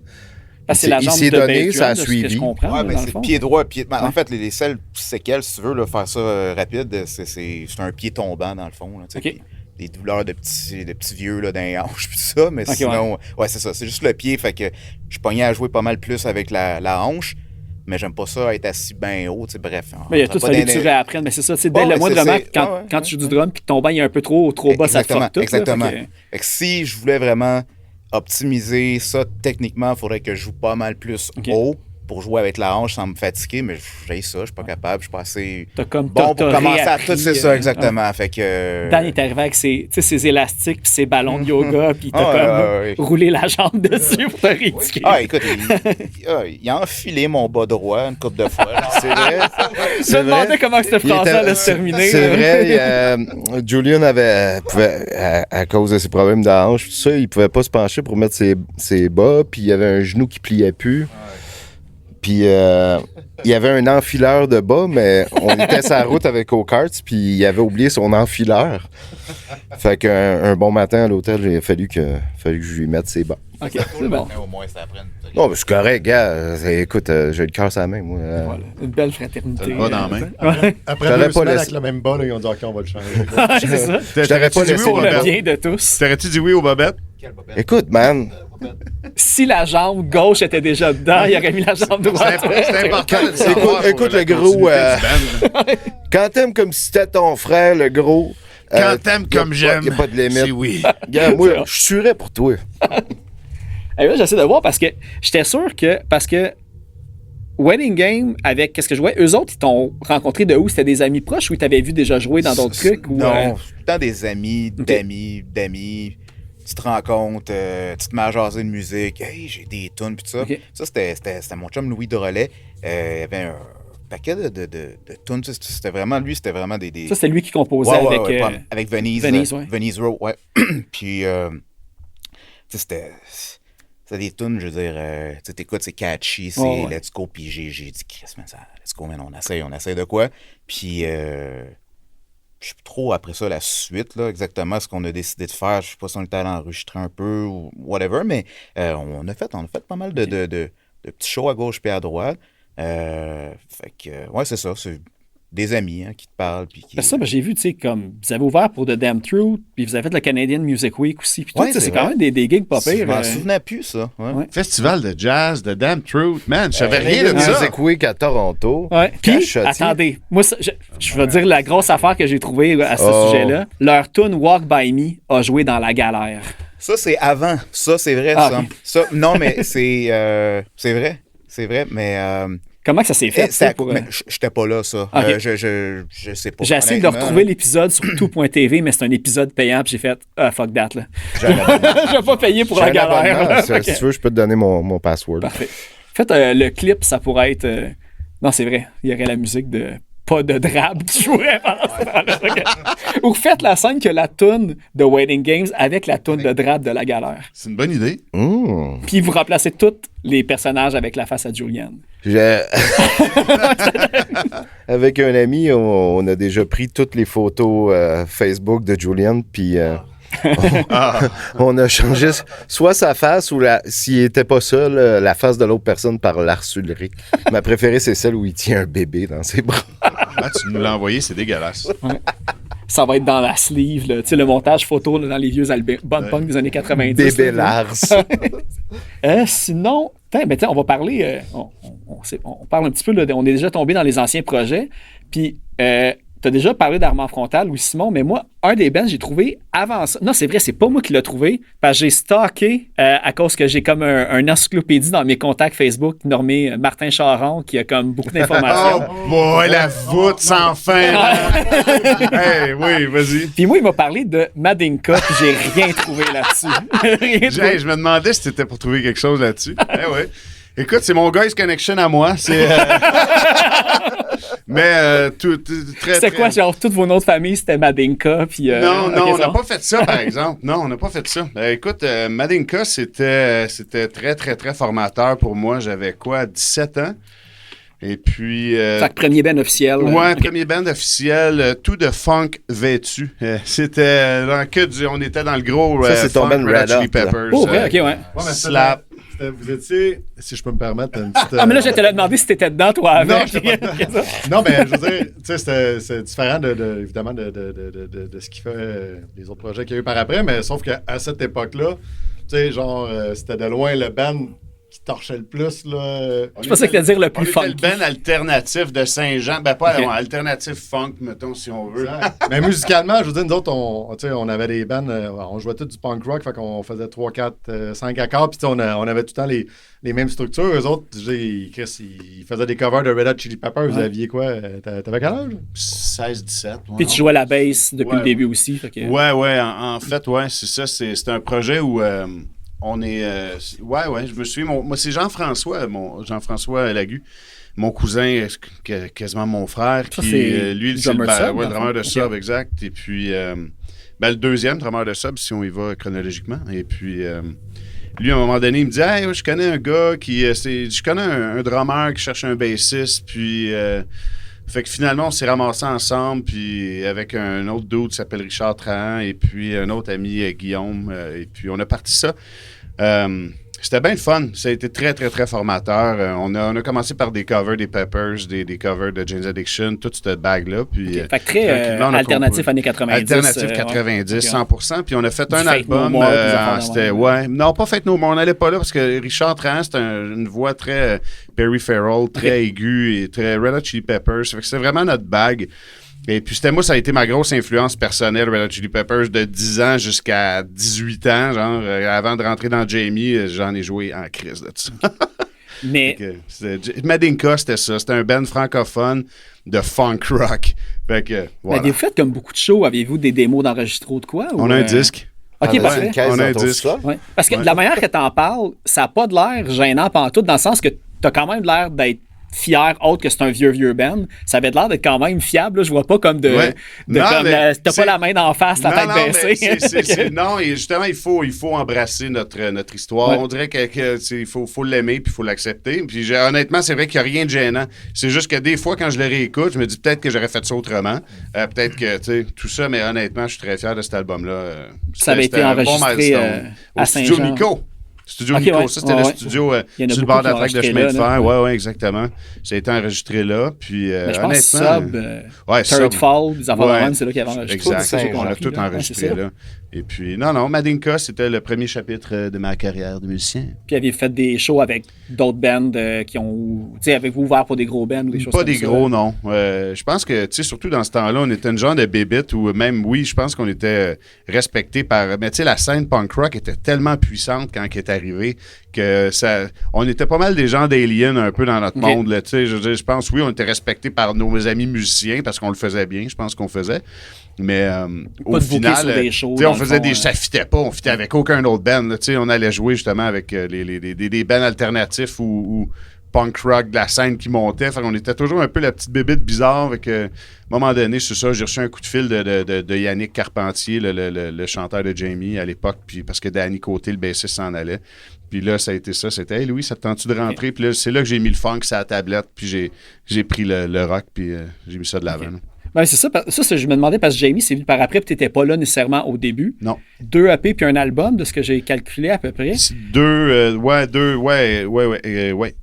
il s'est donné, ça a suivi. Ouais, mais c'est pied droit, En fait, les seules séquelles, si tu veux là, faire ça rapide, c'est un pied tombant dans le fond. Là, OK. Des douleurs de petits vieux là, dans les hanches puis tout ça, mais sinon, c'est ça, c'est juste le pied, fait que je pognais à jouer pas mal plus avec la hanche, mais j'aime pas ça être assis bien haut, tu sais, bref. Mais il y a tout fallu que tu réapprennes, mais c'est ça, dès le moindrement, quand tu joues du drum puis que ton banc est un peu trop bas, ça te fuck tout. Exactement. Fait que si je voulais vraiment optimiser ça techniquement, il faudrait que je joue pas mal plus haut pour jouer avec la hanche sans me fatiguer, mais j'ai ça, je suis pas capable, je suis pas assez bon pour commencer à tout, c'est ça, exactement. Fait que... Dan est arrivé avec ses élastiques puis ses ballons de yoga, puis il t'a roulé la jambe dessus pour te rééduquer. Écoute, il a enfilé mon bas droit une couple de fois. C'est vrai. Je me demandais comment cette phrase-là allait se terminer. C'est vrai, Julian pouvait, à cause de ses problèmes de hanche, tout ça, il pouvait pas se pencher pour mettre ses bas, puis il y avait un genou qui pliait plus. Puis il y avait un enfileur de bas, mais on était sur la route avec O'Karts, puis il avait oublié son enfileur. Fait qu'un bon matin à l'hôtel, il a fallu que je lui mette ses bas. OK, c'est bon. Mais au moins, ça apprenne. Non, mais c'est correct, gars. Écoute, j'ai le cœur sur la main, moi. Voilà. Une belle fraternité. T'as le bas dans la main. Ouais. Après J'aurais 2 pas semaines laissé. avec le même bas, là, ils ont dit OK, on va le changer. C'est ça. Je t'aurais pas dit laissé oui Pour au le Bobette? bien de tous. T'aurais-tu dit oui aux bobettes? Écoute, man, Si la jambe gauche était déjà dedans, il aurait mis la jambe droite. C'est important de le savoir pour écoute, la le gros, continuité du band. quand t'aimes comme si c'était ton frère, le gros... Quand t'aimes comme j'aime, y a pas de limite. c'est oui. Gars, moi, je surais pour toi. Et là, j'essaie de voir parce que j'étais sûr que. Parce que Wedding Game, avec qu'est-ce que je vois, eux autres, ils t'ont rencontré de où? C'était des amis proches ou ils t'avaient vu déjà jouer dans d'autres trucs? Ou, Non, c'est tout le temps des amis, Ok. d'amis. Tu te rends compte, tu te mets à jaser de musique. Hey, j'ai des tunes, pis tout ça. Ok. Ça, c'était mon chum Louis Drolet. Il y avait un paquet de tunes. C'était vraiment lui, c'était vraiment des... Ça, c'est lui qui composait Ouais, ouais, avec. ouais, avec Venise. Venise, ouais. Venise Row, ouais. Puis, tu sais, c'était des tunes, je veux dire, tu sais, t'écoutes, c'est catchy, c'est Ouais, ouais. let's go. Puis j'ai dit, Chris, man, let's go, man, on essaye de quoi. Puis, je sais plus trop après ça la suite, là, exactement ce qu'on a décidé de faire. Je sais pas si on était allé enregistrer un peu ou whatever, mais on a fait pas mal de petits shows à gauche et à droite. Fait que, ouais, c'est ça. C'est des amis hein, qui te parlent. Puis qui... Parce que ça, ben, j'ai vu, tu sais, comme vous avez ouvert pour The Damn Truth, puis vous avez fait le Canadian Music Week aussi. Puis tout, Ouais, tu sais, c'est c'est quand vrai. même des gigs pas Je pires. m'en souvenais plus, ça. Ouais. Ouais. Festival de jazz, de Damn Truth. Man, je savais rien de ça. Music Week à Toronto. Ouais. Puis, Cachotier. attendez, moi, je vais dire la grosse affaire que j'ai trouvée à ce Oh. sujet-là. Leur tune Walk By Me a joué dans la galère. Ça, c'est avant. Ça, c'est vrai, Ah, ça. ok. Ça. Non, mais c'est vrai. C'est vrai, mais... Comment que ça s'est fait? ça, pour, mais j'étais pas là, ça. Ok. Je sais pas. j'ai essayé de honnêtement. retrouver l'épisode sur tout.tv, mais c'est un épisode payant, puis j'ai fait fuck that, là. J'ai un abonnement. Je vais pas payer pour J'ai la un galère. abonnement. là. Si, Ok. si tu veux, je peux te donner mon password. Parfait. Faites le clip, ça pourrait être. Non, c'est vrai. Il y aurait la musique de Pas de Drab qui jouerait pendant ce temps-là. Ok. Ou faites la scène que la toune de Wedding Games avec la toune de Drab de la galère. C'est une bonne idée. Mmh. Puis vous remplacez tous les personnages avec la face à Julianne. Avec un ami, on a déjà pris toutes les photos Facebook de Julian, puis on a changé soit sa face ou s'il était pas seul, la face de l'autre personne par l'arsulerie. Ma préférée, c'est celle où il tient un bébé dans ses bras. Ah, tu nous l'as envoyé, c'est dégueulasse. Ça va être dans la sleeve, là. Tu sais, le montage photo là, dans les vieux albums punk des années 90. Bébé là. Lars. Sinon, on va parler. On parle un petit peu. Là, on est déjà tombé dans les anciens projets. Puis, tu as déjà parlé d'Armand Frontal, Louis Simon, mais moi, un des bands, j'ai trouvé avant ça. Non, c'est vrai, c'est pas moi qui l'ai trouvé. Parce que j'ai stalké à cause que j'ai comme un encyclopédie dans mes contacts Facebook nommé Martin Charon qui a comme beaucoup d'informations. Oh boy, la voûte sans fin. là. Hey, oui, vas-y. Puis moi, il m'a parlé de Madinka, puis j'ai rien trouvé là-dessus. Rien trouvé. Hey, je me demandais si t'étais pour trouver quelque chose là-dessus. Eh oui. Écoute, c'est mon Guys Connection à moi. C'est. Mais très. C'est très- quoi, genre, toutes vos noms de famille, c'était Madinka, puis... Non, ok, on ça n'a va. pas fait ça, par exemple. Non, on n'a pas fait ça. Écoute, Madinka, c'était très, très, très formateur pour moi. J'avais quoi, 17 ans? Et puis... Fait que premier band officiel. ouais, ok. premier band officiel, tout de funk vêtu. C'était dans on était dans le gros Ça, c'est ton funk band Red Hot Red Chili Hot, là. Peppers. Oh, vrai, ok, ouais. Ouais, mais Slap. vous étiez, si je peux me permettre, une petite. Ah, mais là, je te l'ai demandé si t'étais dedans, toi, avec. Non, j'étais pas dedans. Non, mais je veux dire, tu sais, c'est différent évidemment de ce qu'il fait les autres projets qu'il y a eu par après, mais sauf qu'à cette époque-là, tu sais, genre, c'était de loin le band qui torchait le plus, là. Je pensais que t'allais dire le plus On était funky. le band alternatif de Saint-Jean. Ben, pas Ok. alternatif funk, mettons, si on veut. Mais musicalement, je veux dire, nous autres, on avait des bands, on jouait tout du punk rock, fait qu'on faisait 3, 4, 5 accords, puis tu sais, on avait tout le temps les mêmes structures. Eux autres, Chris, ils faisaient des covers de Red Hot Chili Peppers. Vous aviez quoi? T'avais quel âge? 16-17. ouais. Puis tu jouais la bass depuis Ouais. le début aussi. Fait que... Ouais, en fait, ouais, c'est ça. C'est un projet où on est. Ouais, je me suis. Moi, c'est Jean-François Lagu, mon cousin, quasiment mon frère, Ça, qui, c'est lui, le c'est le drummer sub, ouais, dans le drummer de fond. sub, Ok. exact. Et puis, le deuxième drummer de sub, si on y va chronologiquement. Et puis, lui, à un moment donné, il me dit « Hey, je connais un gars je connais un drummer qui cherche un bassiste, puis... Fait que finalement, on s'est ramassés ensemble, puis avec un autre dude qui s'appelle Richard Trahan, et puis un autre ami, Guillaume, et puis on a parti ça. C'était bien le fun. Ça a été très, très, très formateur. On a commencé par des covers des Peppers, des covers de Jane's Addiction, toute cette bague-là. Puis, fait que très alternatif années 90. Alternatif 90, ouais. 100%. Puis on a fait un album. No More, c'était, non, pas Fate No More. On n'allait pas là parce que Richard Trahan, c'était une voix très Perry Farrell, très aiguë et très Red Hot Chili Peppers. Fait que c'était vraiment notre bague. Et puis, ça a été ma grosse influence personnelle, Red Hot Chili Peppers, de 10 ans jusqu'à 18 ans, genre, avant de rentrer dans Jamie, j'en ai joué en crise de ça. Mais... Madinka, c'était ça. C'était un band francophone de funk rock. Fait que, voilà. Mais vous faites comme beaucoup de shows. Avez-vous des démos d'enregistrés ou de quoi? On a un disque. OK, parfait. On a un disque. Ouais. Parce que de la manière que t'en parles, ça n'a pas de l'air gênant pantoute, dans le sens que t'as quand même l'air d'être fier, autre que c'est un vieux band. Ça avait l'air d'être quand même fiable. Là. Je vois pas comme t'as pas la main d'en face, la tête baissée. Non, et justement, il faut embrasser notre histoire. Ouais. On dirait qu'il faut l'aimer puis il faut l'accepter. Puis honnêtement, c'est vrai qu'il n'y a rien de gênant. C'est juste que des fois, quand je le réécoute, je me dis peut-être que j'aurais fait ça autrement. Peut-être que, tu sais, tout ça, mais honnêtement, je suis très fier de cet album-là. Ça avait été enregistré à Saint-Jean. Studio Nico. Studio Nico, ouais. Ça c'était le studio sur le bord de la traque de chemin de fer. Oui, exactement. Ça a été enregistré là. Puis, je pense Sub, Third Fall, des affaires de c'est là qu'il y avait enregistré. Exact, on a tout enregistré là. Et puis, non, Madinka, c'était le premier chapitre de ma carrière de musicien. Puis, avez-vous fait des shows avec d'autres bands qui ont... Tu sais, avez-vous ouvert pour des gros bands ou des choses comme ça? Pas des gros, non. Je pense que, tu sais, surtout dans ce temps-là, on était une genre de bébite où même, oui, je pense qu'on était respecté par... Mais tu sais, la scène punk rock était tellement puissante quand elle est arrivée que ça... On était pas mal des gens d'aliens un peu dans notre monde, là, tu sais. Je pense, oui, on était respecté par nos amis musiciens parce qu'on le faisait bien, je pense qu'on faisait. Mais au final, on faisait ça fitait pas, on fitait avec aucun autre band. On allait jouer justement avec des bands alternatifs ou punk rock de la scène qui montait. Fait qu'on était toujours un peu la petite bébite bizarre. Fait que, à un moment donné, c'est ça, j'ai reçu un coup de fil de Yannick Carpentier, le chanteur de Jamie à l'époque, puis parce que Danny Côté, le bassiste, s'en allait. Puis là, ça a été ça. C'était « Hey Louis, ça te tente-tu de rentrer? » Puis là, c'est là que j'ai mis le funk sur la tablette, puis j'ai pris le rock, puis j'ai mis ça de l'avant. Ben, c'est ça. Ça, je me demandais parce que Jamie, c'est venu par après, puis t'étais pas là nécessairement au début. Non. 2 EP puis un album, de ce que j'ai calculé à peu près.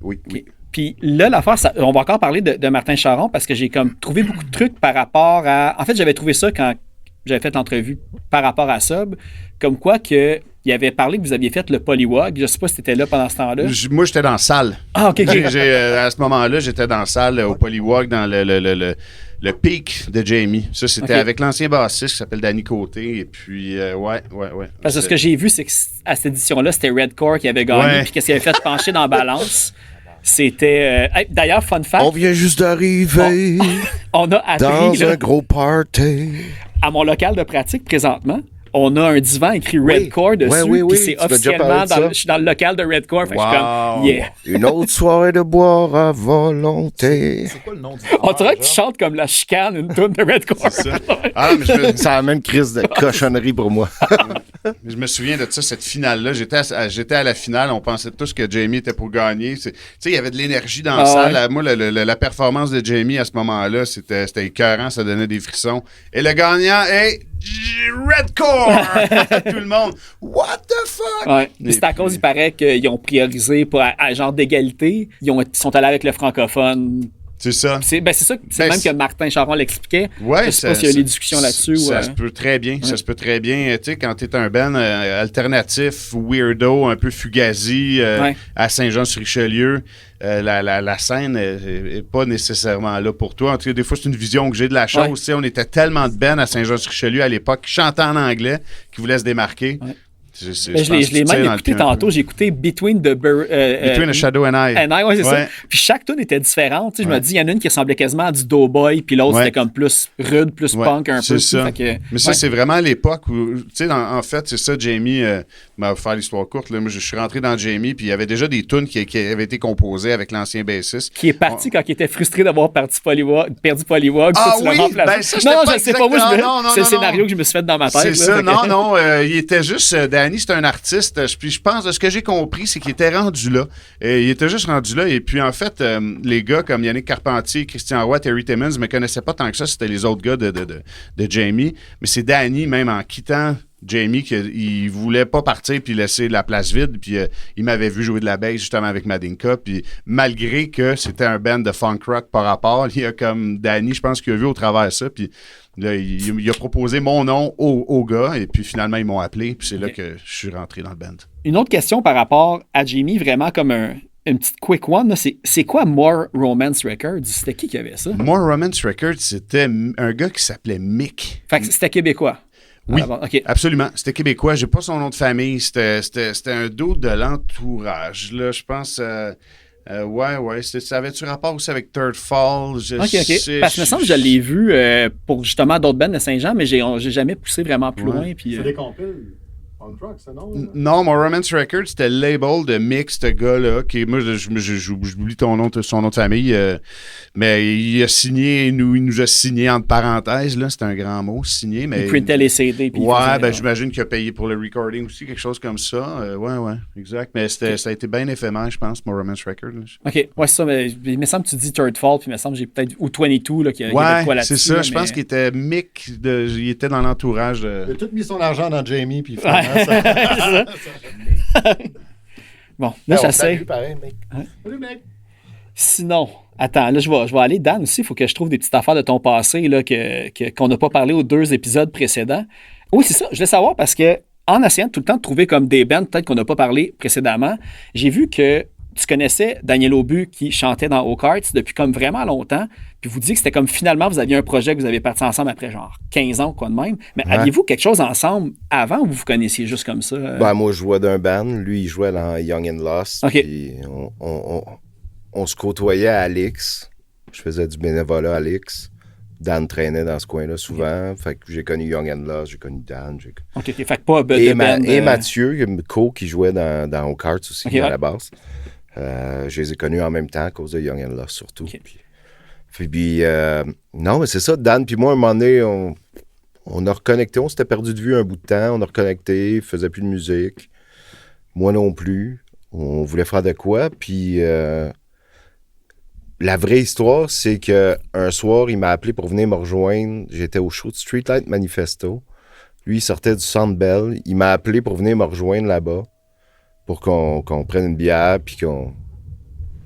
Oui. Puis là, l'affaire, on va encore parler de Martin Charon parce que j'ai comme trouvé beaucoup de trucs par rapport à... En fait, j'avais trouvé ça quand j'avais fait l'entrevue par rapport à Sub, comme quoi que il avait parlé que vous aviez fait le Polywog. Je sais pas si tu étais là pendant ce temps-là. Moi, j'étais dans la salle. Ah, OK. À ce moment-là, j'étais dans la salle au Polywog, dans le pic de Jamie. Ça, c'était avec l'ancien bassiste qui s'appelle Danny Côté. Et puis, ouais. Parce que ce que j'ai vu, c'est qu'à cette édition-là, c'était Redcore qui avait gagné. Puis qu'est-ce qui avait fait pencher dans la balance? C'était... d'ailleurs, fun fact... On vient juste d'arriver on a appris, dans un gros party. À mon local de pratique, présentement, on a un divan écrit Redcore dessus. Oui. C'est officiellement je suis dans le local de Redcore. Fait que je suis comme, yeah. Une autre soirée de boire à volonté. C'est quoi le nom du On dirait que tu chantes comme la chicane, une tune de Redcore. C'est ça. Mais c'est la même crise de cochonnerie pour moi. Je me souviens de ça, cette finale-là. J'étais à la finale. On pensait tous que Jamie était pour gagner. Tu sais, il y avait de l'énergie dans la salle. Ouais. Moi, la performance de Jamie à ce moment-là, c'était écœurant. Ça donnait des frissons. Et le gagnant est... Redcore! Tout le monde, what the fuck? Ouais. C'est à cause, il paraît qu'ils ont priorisé pour à genre d'égalité. Ils sont allés avec le francophone. C'est ça. C'est ça. C'est même que Martin Charon l'expliquait. Ouais, je sais pas s'il y a eu des discussions là-dessus. Ça se peut très bien. Ouais. Ça se peut très bien. Tu sais, quand t'es un band alternatif, weirdo, un peu fugazi à Saint-Jean-sur-Richelieu, la scène n'est pas nécessairement là pour toi. En tout cas, des fois, c'est une vision que j'ai de la chose. Tu sais, on était tellement de bands à Saint-Jean-sur-Richelieu à l'époque qui chantaient en anglais, qui voulaient se démarquer. Ouais. Je l'ai même écouté tantôt. J'ai écouté Between a Shadow and I. Ouais, c'est ça. Puis chaque tune était différente. Je me dis, il y en a une qui ressemblait quasiment à du Doughboy, puis l'autre, c'était comme plus rude, plus punk un peu. Ça. Mais ça, c'est vraiment l'époque où, tu sais, en fait, c'est ça, Jamie, Mais faire l'histoire courte, là, moi, je suis rentré dans Jamie, puis il y avait déjà des tunes qui avaient été composées avec l'ancien bassiste. Qui est parti quand il était frustré d'avoir perdu Polywog. Ah oui, ben ça, non, je sais pas. Moi, c'est le scénario que je me suis fait dans ma tête. C'est là, ça, non, il était juste... Danny, c'est un artiste, puis je pense, de ce que j'ai compris, c'est qu'il était rendu là. Il était juste rendu là, et puis en fait, les gars comme Yannick Carpentier, Christian Roy, Terry Timmons me connaissaient pas tant que ça, c'était les autres gars de Jamie, mais c'est Danny, même en quittant Jamie, qu'il voulait pas partir puis laisser la place vide, puis il m'avait vu jouer de la bass justement avec Madinka, puis malgré que c'était un band de funk rock par rapport, il y a comme Danny, je pense qu'il a vu au travers de ça, puis là, il a proposé mon nom aux gars, et puis finalement, ils m'ont appelé, puis c'est là que je suis rentré dans le band. Une autre question par rapport à Jamie, vraiment comme une petite quick one, là, c'est quoi More Romance Records? C'était qui avait ça? More Romance Records, c'était un gars qui s'appelait Mick. Fait que c'était québécois. Oui, okay. Absolument. C'était québécois. J'ai pas son nom de famille. C'était un dude de l'entourage. Là, je pense... ouais. Ça avait-tu rapport aussi avec Third Fall? OK. Parce que me semble que je l'ai vu pour justement d'autres bands de Saint-Jean, mais j'ai jamais poussé vraiment plus loin. Puis, c'est des compiles. Punk rock, ça, non? Non, mon Romance Records, c'était le label de Mick, ce gars-là, qui, moi, j'oublie son nom de famille, mais il nous a signé entre parenthèses, là, c'est un grand mot, signé, mais... Il printait les CD, puis j'imagine qu'il a payé pour le recording aussi, quelque chose comme ça, ouais, exact, mais ça a été bien éphémère, je pense, mon Romance Records. OK, ouais, c'est ça, mais il me semble que tu dis Third Fall, puis il me semble que j'ai peut-être... Ou 22, là, qui avait de quoi là-dessus. C'est ça, je pense qu'il était Mick, il était dans l'entourage de... Il a tout mis son argent dans Jamie, puis bon, là, j'essaie. Sinon, attends, là, je vais aller. Dan aussi, il faut que je trouve des petites affaires de ton passé là, qu'on n'a pas parlé aux 2 épisodes précédents. Oui, c'est ça. Je voulais savoir parce que en essayant tout le temps de trouver comme des bands, peut-être qu'on n'a pas parlé précédemment, j'ai vu que tu connaissais Daniel Aubu qui chantait dans Oak Arts depuis comme vraiment longtemps. Puis vous dites que c'était comme finalement vous aviez un projet que vous avez parti ensemble après genre 15 ans ou quoi de même. Mais aviez-vous quelque chose ensemble avant ou vous vous connaissiez juste comme ça? Ben, moi, je jouais d'un band. Lui, il jouait dans Young and Lost. Okay. Puis on se côtoyait à Alix. Je faisais du bénévolat à Alix. Dan traînait dans ce coin-là souvent. Fait que j'ai connu Young and Lost, j'ai connu Dan. OK. Fait que pas et Mathieu, qui jouait dans Oak Arts aussi, à la base. Je les ai connus en même temps à cause de Young and Lost surtout. Okay. Puis non, mais c'est ça, Dan puis moi, un moment donné, on a reconnecté, on s'était perdu de vue un bout de temps, on a reconnecté, faisait plus de musique. Moi non plus. On voulait faire de quoi, puis la vraie histoire, c'est qu'un soir, il m'a appelé pour venir me rejoindre. J'étais au show de Streetlight Manifesto. Lui, il sortait du Centre Bell. Il m'a appelé pour venir me rejoindre là-bas pour qu'on prenne une bière puis qu'on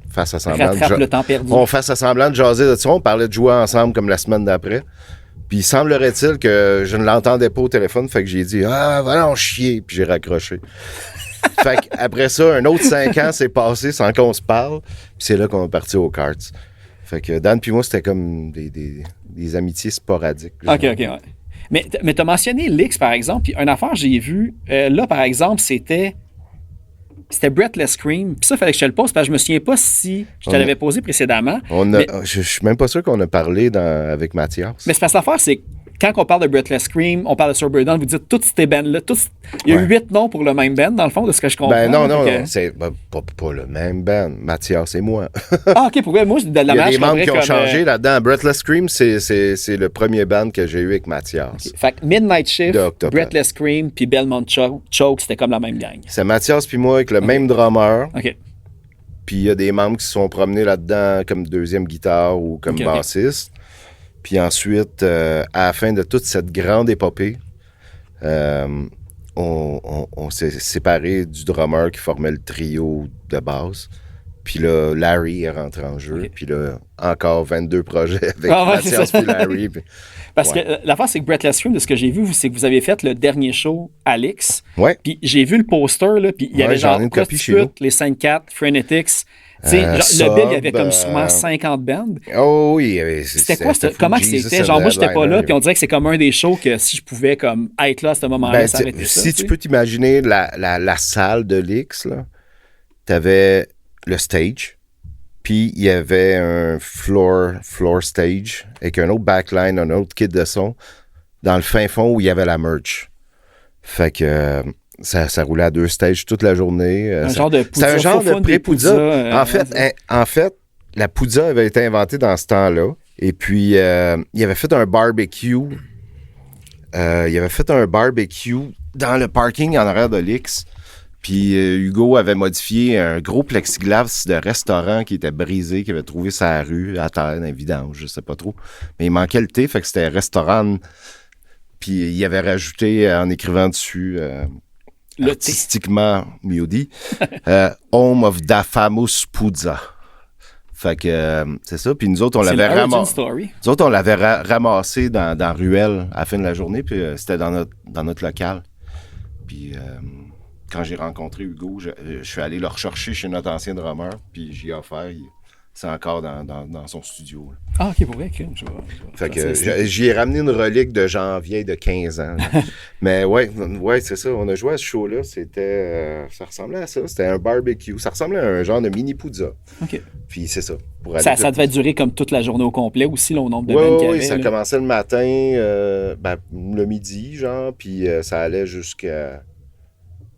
fasse semblant de jaser de ça. On parlait de jouer ensemble comme la semaine d'après. Puis semblerait-il que je ne l'entendais pas au téléphone, fait que j'ai dit « Ah, va donc chier », puis j'ai raccroché. Fait qu'après ça, un autre 5 ans s'est passé sans qu'on se parle, puis c'est là qu'on est parti aux cartes. Fait que Dan puis moi, c'était comme des amitiés sporadiques. OK, ouais. Mais t'as mentionné Lix, par exemple, puis une affaire, j'ai vu, là, par exemple, c'était Breathless Scream. Puis ça, il fallait que je te le pose, parce que je me souviens pas si je te l'avais posé précédemment. Je suis même pas sûr qu'on a parlé avec Mathias. Mais c'est parce que l'affaire, c'est quand on parle de Breathless Scream, on parle de Sober Dawn, vous dites toutes ces bands-là. Il y a 8 noms pour le même band, dans le fond, de ce que je comprends. Ben non, c'est pas le même band. Mathias et moi. Ah, OK, pour vrai, moi, de la il y a des membres qui ont changé là-dedans. Breathless Scream, c'est le premier band que j'ai eu avec Mathias. Okay. Fait que Midnight Shift, Breathless Scream, puis Belmont Choke, c'était comme la même gang. C'est Mathias puis moi avec le même drummer. OK. Puis il y a des membres qui se sont promenés là-dedans comme deuxième guitare ou comme bassiste. Puis ensuite, à la fin de toute cette grande épopée, on s'est séparé du drummer qui formait le trio de basse. Puis là, Larry est rentré en jeu. Okay. Puis là, encore 22 projets avec Mathias puis Larry. Puis, parce que l'affaire, c'est que Breathless Scream, de ce que j'ai vu, c'est que vous avez fait le dernier show Alix. Ouais. Puis j'ai vu le poster, là, puis il y avait genre Prostitute, les 5-4, Frenetics. Le bill, il y avait comme sûrement 50 bands. Oh oui. C'était quoi? Comment c'était? Genre, moi, j'étais pas là, puis on dirait que c'est comme un des shows que si je pouvais comme être là à ce moment-là, ça aurait été ça. Si tu peux t'imaginer la salle de l'X, là, t'avais le stage, puis il y avait un floor stage avec un autre backline, un autre kit de son, dans le fin fond où il y avait la merch. Fait que Ça roulait à 2 stages toute la journée. Genre de C'était un poudza, genre faux fun de des pré-poudza. poudzas, En fait, la poudza avait été inventée dans ce temps-là. Et puis, il avait fait un barbecue. Dans le parking en arrière de l'X. Puis Hugo avait modifié un gros plexiglas de restaurant qui était brisé, qu'il avait trouvé sa rue, à terre, dans un vidange, je sais pas trop. Mais il manquait le thé, fait que c'était restaurant. Puis il avait rajouté, en écrivant dessus, Le artistiquement mieux dit, Home of the Famous Puzza. Fait que c'est ça. Puis nous autres, on C'est l'avait le origin ramassé. story. Nous autres, on l'avait ramassé dans Ruelle à la fin de la journée, puis c'était dans notre local. Puis quand j'ai rencontré Hugo, je suis allé le rechercher chez notre ancien drummer, puis j'y ai offert. C'est encore dans son studio. Là. Ah, OK, pour vrai, que Fait que j'y ai ramené une relique de genre vieille de 15 ans. Mais ouais, c'est ça. On a joué à ce show-là. C'était... ça ressemblait à ça. C'était un barbecue. Ça ressemblait à un genre de mini pizza. OK. Puis c'est ça. Ça devait durer comme toute la journée au complet aussi, là, au nombre de bands qu'il y avait. Oui, ça là. commençait le matin, le midi, genre, puis ça allait jusqu'à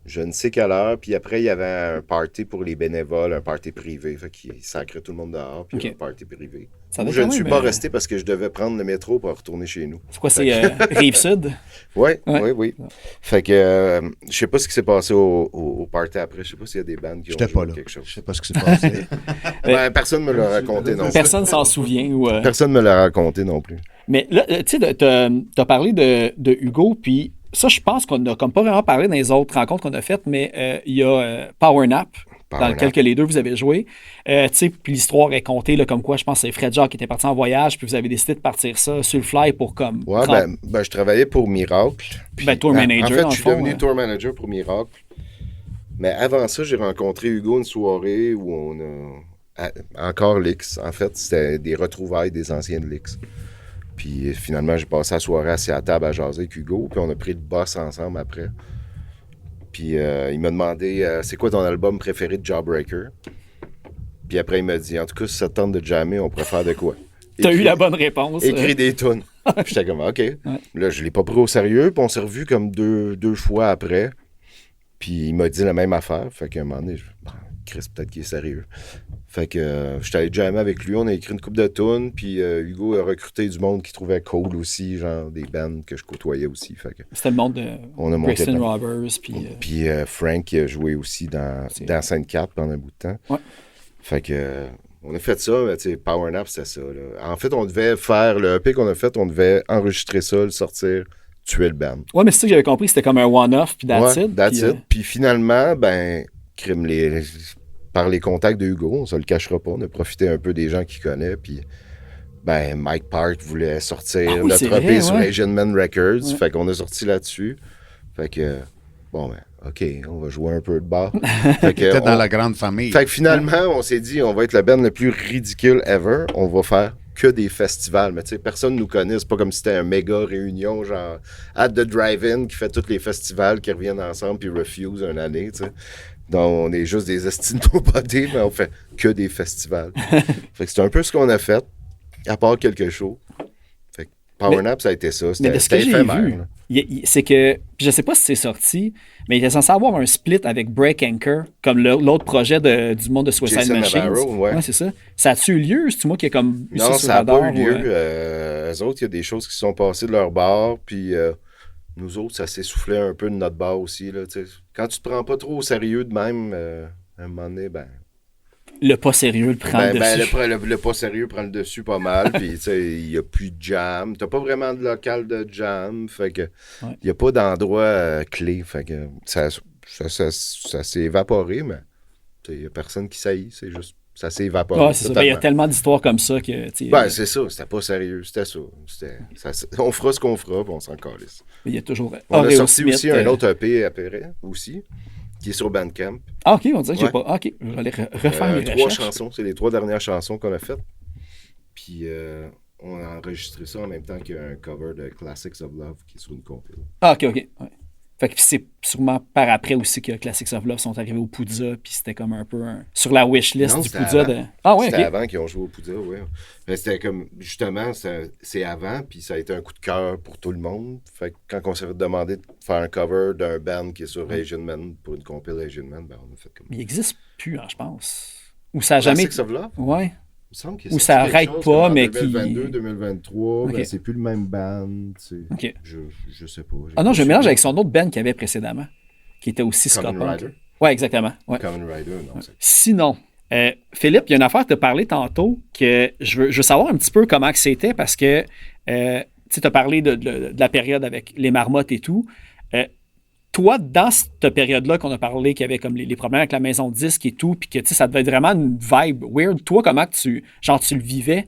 je ne sais quelle heure. Puis après, il y avait un party pour les bénévoles, un party privé. Fait qu'il sacrait tout le monde dehors, puis un party privé. Je ne suis pas resté parce que je devais prendre le métro pour retourner chez nous. C'est quoi, c'est Rive-Sud? Oui. Fait que je sais pas ce qui s'est passé au party après. Je sais pas s'il y a des bandes qui ont joué quelque chose. Je sais pas ce qui s'est passé. Personne ne me l'a raconté non plus. Personne s'en souvient. Personne ne me l'a raconté non plus. Mais là, tu sais, t'as parlé de Hugo, puis ça, je pense qu'on n'a comme pas vraiment parlé dans les autres rencontres qu'on a faites, mais il y a Power Nap, dans lequel que les deux, vous avez joué. Tu sais, puis l'histoire est contée, là, comme quoi, je pense que c'est Fred Jacques qui était parti en voyage, puis vous avez décidé de partir ça sur le fly pour comme... Ouais, je travaillais pour Miracle. Puis, tour manager, en fait, dans je suis devenu tour manager pour Miracle. Mais avant ça, j'ai rencontré Hugo une soirée où on a... Encore l'X. En fait, c'était des retrouvailles des anciens de l'X. Puis finalement, j'ai passé la soirée assis à table à jaser avec Hugo, puis on a pris le boss ensemble après. Puis il m'a demandé c'est quoi ton album préféré de Jawbreaker? Puis après, il m'a dit en tout cas, si ça te tente de jammer, on préfère de quoi? T'as eu la bonne réponse. Écrit des tunes. J'étais comme OK. Ouais. Là, je l'ai pas pris au sérieux, puis on s'est revus comme deux fois après. Puis il m'a dit la même affaire. Fait qu'à un moment donné, Chris, peut-être qu'il est sérieux. Fait que j'étais allé jammer avec lui, on a écrit une couple de tunes, puis Hugo a recruté du monde qu'il trouvait cool aussi, genre des bands que je côtoyais aussi. Fait que c'était le monde de Grayson Robbers. Puis Frank qui a joué aussi dans Sainte-Cat pendant un bout de temps. Ouais. Fait que on a fait ça, mais tu sais, Power Nap, c'était ça. Là. En fait, on devait faire le EP qu'on a fait, on devait enregistrer ça, le sortir, tuer le band. Ouais, mais c'est ça que j'avais compris, c'était comme un one-off, puis that's it. Puis finalement, par les contacts de Hugo, on se le cachera pas, on a profité un peu des gens qu'il connaît, puis Mike Park voulait sortir notre EP sur Asian Man Records, fait qu'on a sorti là-dessus. Fait que, OK, on va jouer un peu de bar. Peut-être dans la grande famille. Fait que finalement, on s'est dit, on va être le band le plus ridicule ever, on va faire que des festivals, mais tu sais, personne nous connaît, c'est pas comme si c'était un méga réunion, genre At the Drive-In qui fait tous les festivals qui reviennent ensemble puis Refuse une année, tu sais. Donc, on est juste des estinobodés, mais on fait que des festivals. Fait que c'est un peu ce qu'on a fait, à part quelque chose. Fait que Power Nap, ça a été ça. C'était éphémère. C'est que, je sais pas si c'est sorti, mais il était censé avoir un split avec Break Anchor, comme l'autre projet du monde de Suicide Jason Machines. Navarro, ouais, c'est ça. Ça a-tu eu lieu? C'est-tu moi qui ai comme eu non, ça sur ça n'a pas eu lieu. Eux autres, il y a des choses qui se sont passées de leur bar, puis nous autres, ça s'essoufflait un peu de notre bar aussi. Là, quand tu te prends pas trop au sérieux de même, à un moment donné, le pas sérieux le prend le dessus. Le pas sérieux prend le dessus pas mal, puis il n'y a plus de jam. T'as pas vraiment de local de jam, fait que il n'y a pas d'endroit clé, fait que ça s'est évaporé, mais il n'y a personne qui saillit, c'est juste ça s'est évaporé. Ouais, c'est ça. Il y a tellement d'histoires comme ça que... c'est ça, c'était pas sérieux, c'était ça. On fera ce qu'on fera, puis on s'en calisse. Il y a toujours... On a sorti aussi un autre EP après, aussi, qui est sur Bandcamp. Ah, OK, on dirait que j'ai pas... OK, je vais aller refaire les 3 recherches. chansons, c'est les 3 dernières chansons qu'on a faites. Puis on a enregistré ça en même temps qu'il y a un cover de Classics of Love qui est sur une compil. Ah, OK. Ouais. Fait que c'est sûrement par après aussi que Classics of Love sont arrivés au Poudza, puis c'était comme un peu sur la wishlist Non, du c'était Poudza. avant. Ah ouais, C'était ok. avant qu'ils ont joué au Poudza, oui. Mais c'était comme, justement, c'est avant, puis ça a été un coup de cœur pour tout le monde. Fait que quand on s'est fait demander de faire un cover d'un band qui est sur Asian Man pour une compil Asian Man, ben on a fait comme... Mais il n'existe plus, hein, je pense. Ou ça a jamais... Classics of Love? Ouais. Il me semble qu'il Ou est ça sorti quelque arrête chose pas, comme en mais 2022, qui... 2023, Ok. ben c'est plus le même band. Ok. Je sais pas. Ah non, je mélange avec son autre band qu'il y avait précédemment, qui était aussi Kamen ska punk. Rider? Ouais, exactement. Ouais. Kamen Rider, non. Sinon, Philippe, il y a une affaire que tu as parlé tantôt que je veux savoir un petit peu comment que c'était parce que tu as parlé de la période avec les marmottes et tout. Toi, dans cette période-là qu'on a parlé, qu'il y avait comme les problèmes avec la maison de disque et tout, puis que ça devait être vraiment une vibe weird. Toi, comment que tu le vivais?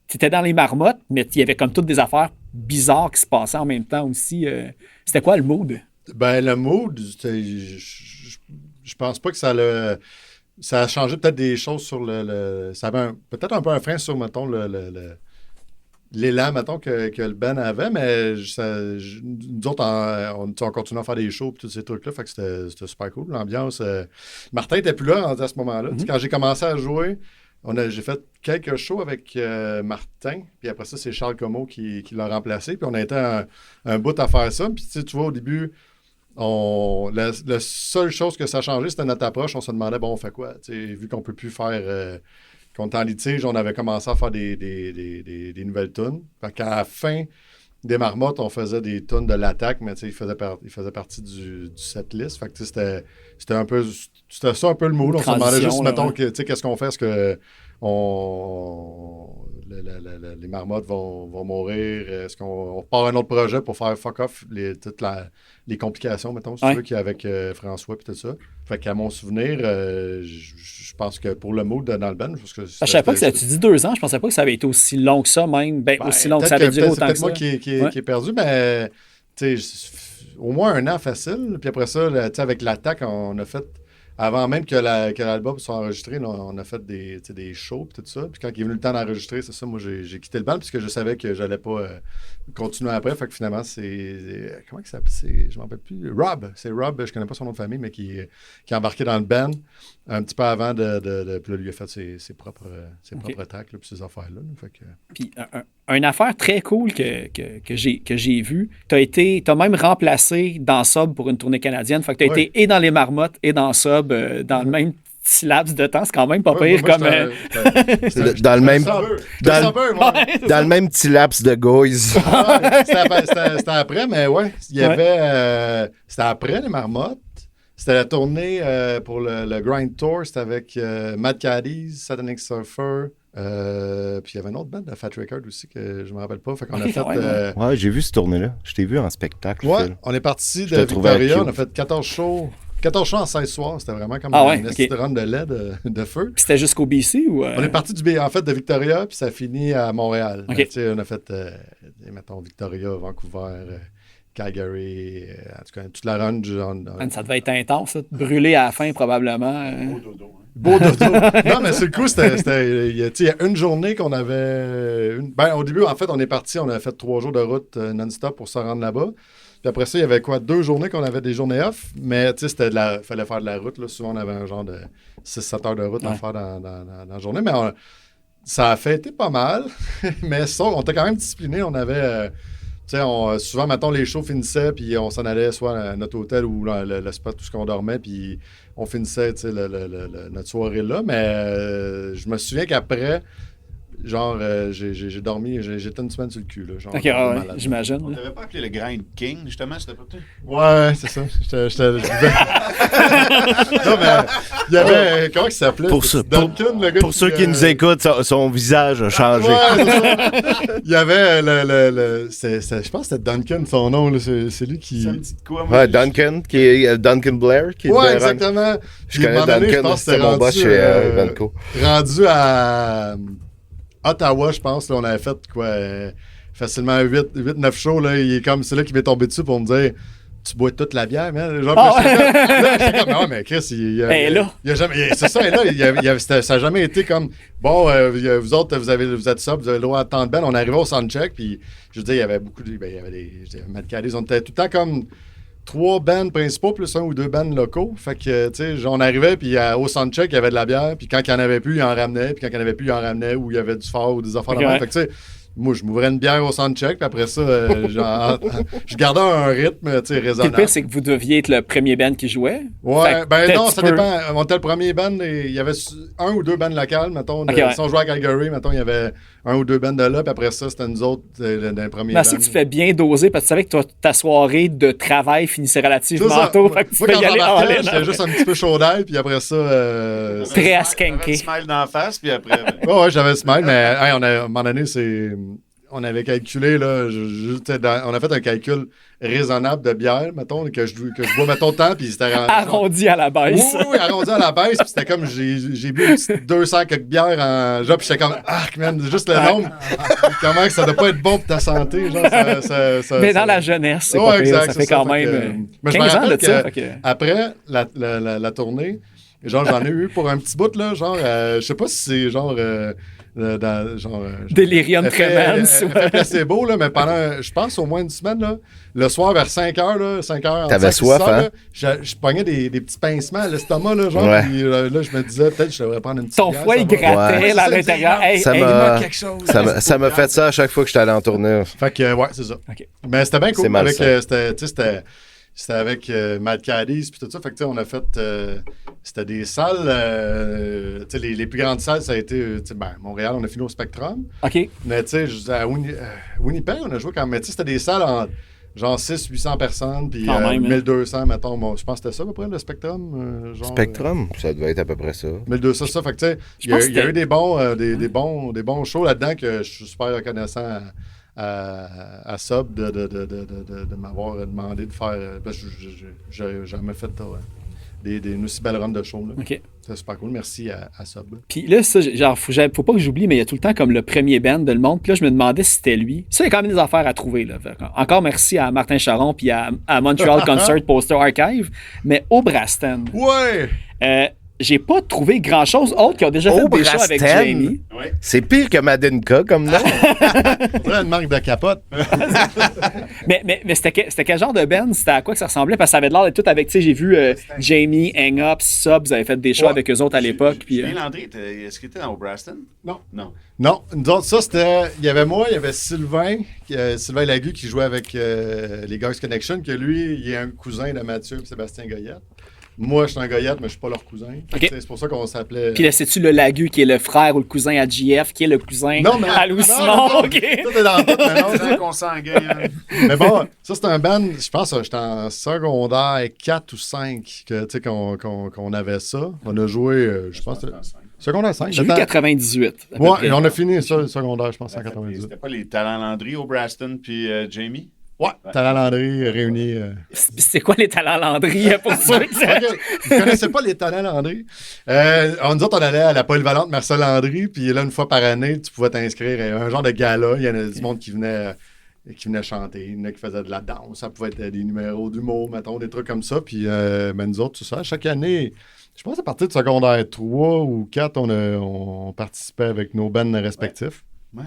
Tu étais dans les marmottes, mais il y avait comme toutes des affaires bizarres qui se passaient en même temps aussi. C'était quoi le mood? Ben, le mood, je pense pas que ça a changé peut-être des choses sur ça avait peut-être un peu un frein sur, mettons, l'élan, mettons, que le band avait, mais nous autres, on continuait à faire des shows et tous ces trucs-là, fait que c'était super cool, l'ambiance. Martin était plus là à ce moment-là. Mm-hmm. Quand j'ai commencé à jouer, j'ai fait quelques shows avec Martin, puis après ça, c'est Charles Comeau qui l'a remplacé, puis on a été un bout à faire ça, puis tu vois, au début... La seule chose que ça a changé, c'était notre approche. On se demandait, bon, on fait quoi? Vu qu'on ne peut plus faire... qu'on était en litige, on avait commencé à faire des nouvelles tunes. Fait qu'à la fin des marmottes, on faisait des tunes de l'attaque, mais il faisait partie du setlist. Fait que c'était un peu... C'était ça un peu le mood. On se demandait juste, mettons, qu'est-ce qu'on fait? Est-ce que les marmottes vont mourir? Est-ce qu'on part un autre projet pour faire fuck off toutes les complications, mettons, si tu veux, qu'il y a avec François et tout ça? Fait qu'à mon souvenir, je pense que pour le mood dans le band, parce que Je savais pas que tu dis 2 ans, je pensais pas que ça avait été aussi long que ça, même. Aussi long que ça avait duré autant que ça. C'est peut-être moi qui est perdu, mais au moins 1 an facile. Puis après ça, avec l'attaque, on a fait... Avant même que l'album soit enregistré, là, on a fait des shows et tout ça. Puis quand il est venu le temps d'enregistrer, c'est ça, moi j'ai quitté le band puisque je savais que j'allais pas continuer après. Fait que finalement, c'est... Comment il s'appelle? Je m'en rappelle plus. Rob. C'est Rob, je connais pas son nom de famille, mais qui est embarqué dans le band un petit peu avant de puis là, lui a fait ses propres tracks, là, puis ces affaires-là. Fait que... Puis une affaire très cool que j'ai vue, t'as même remplacé dans Sub pour une tournée canadienne. Fait que t'as été et dans les marmottes et dans Sub dans le même petit laps de temps. C'est quand même pas pire comme... Dans le même... Dans le même petit laps de Goys. C'était après, mais ouais. Il y avait... c'était après les marmottes. C'était la tournée pour le Grind Tour. C'était avec Mad Caddies, Satanic Surfer. Puis il y avait une autre bande de Fat Record aussi que je me rappelle pas. Fait qu'on a fait... Ouais, j'ai vu cette tournée-là. Je t'ai vu en spectacle. Ouais, Phil. on est parti de Victoria. On a fait 14 shows. 14 shows en 16 soirs. C'était vraiment comme une petite run de lait de feu. Puis c'était jusqu'au BC ou... On est parti de Victoria, puis ça finit à Montréal. Okay. On a fait, mettons, Victoria, Vancouver... Calgary, en tout cas, toute la run du genre. Ça devait être intense, ça, de brûler à la fin, probablement. Beau dodo. Non, mais sur le coup, il y a une journée qu'on avait... au début, en fait, on est parti, on a fait 3 jours de route non-stop pour se rendre là-bas. Puis après ça, il y avait 2 journées qu'on avait des journées off, mais tu sais, fallait faire de la route. Là. Souvent, on avait un genre de 6-7 heures de route à faire dans la journée, mais ça a fêté pas mal. Mais ça, on était quand même disciplinés. On avait... souvent, mettons, les shows finissaient, puis on s'en allait soit à notre hôtel ou le spot où on dormait, puis on finissait notre soirée là. Mais je me souviens qu'après, genre, j'ai dormi, j'étais une semaine sur le cul. Là, genre, ok, j'imagine. On t'avait pas appelé le Grind King, justement, c'était pas toi? Ouais, c'est ça. Non, mais il y avait... comment il s'appelait? Duncan, le gars pour ceux qui nous écoutent, son visage a changé. Ouais, c'est ça. Il y avait je pense que c'était Duncan, son nom. Là, c'est lui qui... Ça me dit de quoi, moi? Ouais, Duncan, qui est Duncan Blair. Qui ouais, exactement. Je connais Duncan, je pense que c'était mon boss chez Vanco. Rendu à Ottawa, je pense, là, on avait fait facilement 8-9 shows. Là, c'est là qu'il m'est tombé dessus pour me dire tu bois toute la bière, man. Genre, j'étais comme, non, mais Chris, il a jamais. C'est ça, là, ça n'a jamais été comme bon, vous autres, vous êtes ça, vous avez le droit à tant de bandes. On arrivait au soundcheck, puis je veux dire, il y avait beaucoup de. Il y avait des Mad Caddies, on était tout le temps comme 3 bands principaux plus 1 ou 2 bands locaux. Fait que, tu sais, on arrivait, puis au soundcheck, il y avait de la bière, puis quand il n'y en avait plus, il en ramenait, puis quand il n'y en avait plus, il en ramenait, ou il y avait du fort ou des affaires de même. Fait que, tu sais, moi, je m'ouvrais une bière au soundcheck, puis après ça, je gardais un rythme, tu sais, Puis le raisonnable. pire, c'est que vous deviez être le premier band qui jouait. Ouais, Fait que ben peut-être non, tu ça peux- dépend. On était le premier band, et il y avait 1 ou 2 bands locales, mettons. Ok, ouais. Si on jouait à Calgary, mettons, il y avait 1 ou 2 bands de là, puis après ça, c'était nous autres dans les premiers Mais bands. si tu fais bien doser, parce que tu savais que ta soirée de travail finissait C'est relativement ça. tôt. Fait que tu Moi, peux quand y aller j'embarquais, all in. j'étais juste un petit peu chaud d'ail, puis après ça... Très à J'avais skanker. le smile d'en face, puis après... Ouais, j'avais le smile, mais hey, à un moment donné, on avait calculé, là, on a fait un calcul raisonnable de bière, mettons, que je bois, mettons, tant, puis c'était... Arrondi à la Oui, baisse. oui, arrondi à la baisse, puis c'était comme, j'ai bu 200 quelques bières en genre, puis j'étais comme, man, juste le nombre, comment que ça doit pas être bon pour ta santé, genre, Mais dans la jeunesse, c'est Ouais, pas pire, exact, ça c'est fait quand ça, fait même que, mais je me 15 ans rappelle de ça. que fait que- Après la tournée, genre, j'en ai eu pour un petit bout, là, genre, je sais pas si c'est genre... Delirium tremens. Effet placebo, là, mais pendant, je pense, au moins une semaine, là, le soir vers 5 heures, là, 5 heures, entre T'avais 5 et 6 soif, heures, hein? là, je pognais des petits pincements à l'estomac, là, genre, Ouais. puis là, je me disais, peut-être que je devrais prendre une petite Ton bière, foie, ça il va. grattait Ouais. là, à C'est ça, l'intérieur. Hey, Ça hey, m'a- quelque chose. Ça m'a fait ça à chaque fois que j'étais allé en tournée. Fait que, ouais, c'est ça. Ok. Mais c'était bien cool. C'est malsain. Avec, c'était avec Mad Caddies puis tout ça. Fait que, tu sais, on a fait... c'était des salles... tu sais, les plus grandes salles, ça a été... tu sais, Montréal, on a fini au Spectrum. OK. Mais, tu sais, à Winnipeg, on a joué quand même... Mais, tu sais, c'était des salles en... Genre 600-800 personnes, puis Quand même, hein. 1200, mettons. Bon, je pense que c'était ça, à peu près, le Spectrum. Genre, Spectrum, ça doit être à peu près ça. 1200, ça. Fait que, tu sais, il pense y a que eu des bons shows là-dedans que je suis super reconnaissant à Sub de m'avoir demandé de faire. Parce que j'ai jamais fait une aussi belle run de show. Là. OK. C'est super cool. Merci à Sub. Puis là, ça, genre, faut pas que j'oublie, mais il y a tout le temps comme le premier band de le monde. Puis là, je me demandais si c'était lui. Ça, il y a quand même des affaires à trouver. Là. Fait encore merci à Martin Charon puis à Montreal Concert Poster Archive. Mais au Braston, Ouais! j'ai pas trouvé grand-chose autre qui ont déjà fait Au des shows avec Braston? Jamie. C'est pire que Madinka comme nom. C'est une marque de capote. Mais c'était quel genre de band? C'était à quoi que ça ressemblait? Parce que ça avait l'air d'être tout avec, tu sais, j'ai vu Jamie, Hang Up, Sub, vous avez fait des shows Ouais. avec eux autres à l'époque. Puis, Julien Landry, est-ce qu'il était dans Braston? Non. Non. Non, nous autres, ça, c'était... Il y avait moi, il y avait Sylvain Lagu qui jouait avec les Guys Connection, que lui, il est un cousin de Mathieu et Sébastien Goyette. Moi, je suis un Goyette, mais je suis pas leur cousin. Fait que, Ok. C'est pour ça qu'on s'appelait... puis là, c'est-tu le Lagu qui est le frère ou le cousin à JF, qui est le cousin Non, mais- à Louis non, Simon? non, OK. Tout est dans tout, mais non, C'est consanguin. Hein? mais bon, ça, c'est un band, je pense, j'étais en secondaire 4 ou 5 que, tu sais, qu'on avait ça. On a joué, je pense, secondaire 5. J'ai vu 98. à peu Ouais, près. et on a fini ça, le secondaire, je pense, en 98. C'était pas les talents Landry au Braston puis Jamie? Ouais, Talent Landry réunis. C'est quoi les talents Landry pour ceux qui OK. Vous ne connaissez pas les talents Landry? Nous autres, on allait à la polyvalente Marcel Landry, puis là, une fois par année, tu pouvais t'inscrire à un genre de gala. Il y en a du monde qui venait chanter, il y en a qui faisaient de la danse, ça pouvait être des numéros d'humour, mettons, des trucs comme ça. Puis ben, nous autres, tout ça, chaque année, je pense à partir de secondaire 3 ou 4, on participait avec nos bands respectifs. Ouais,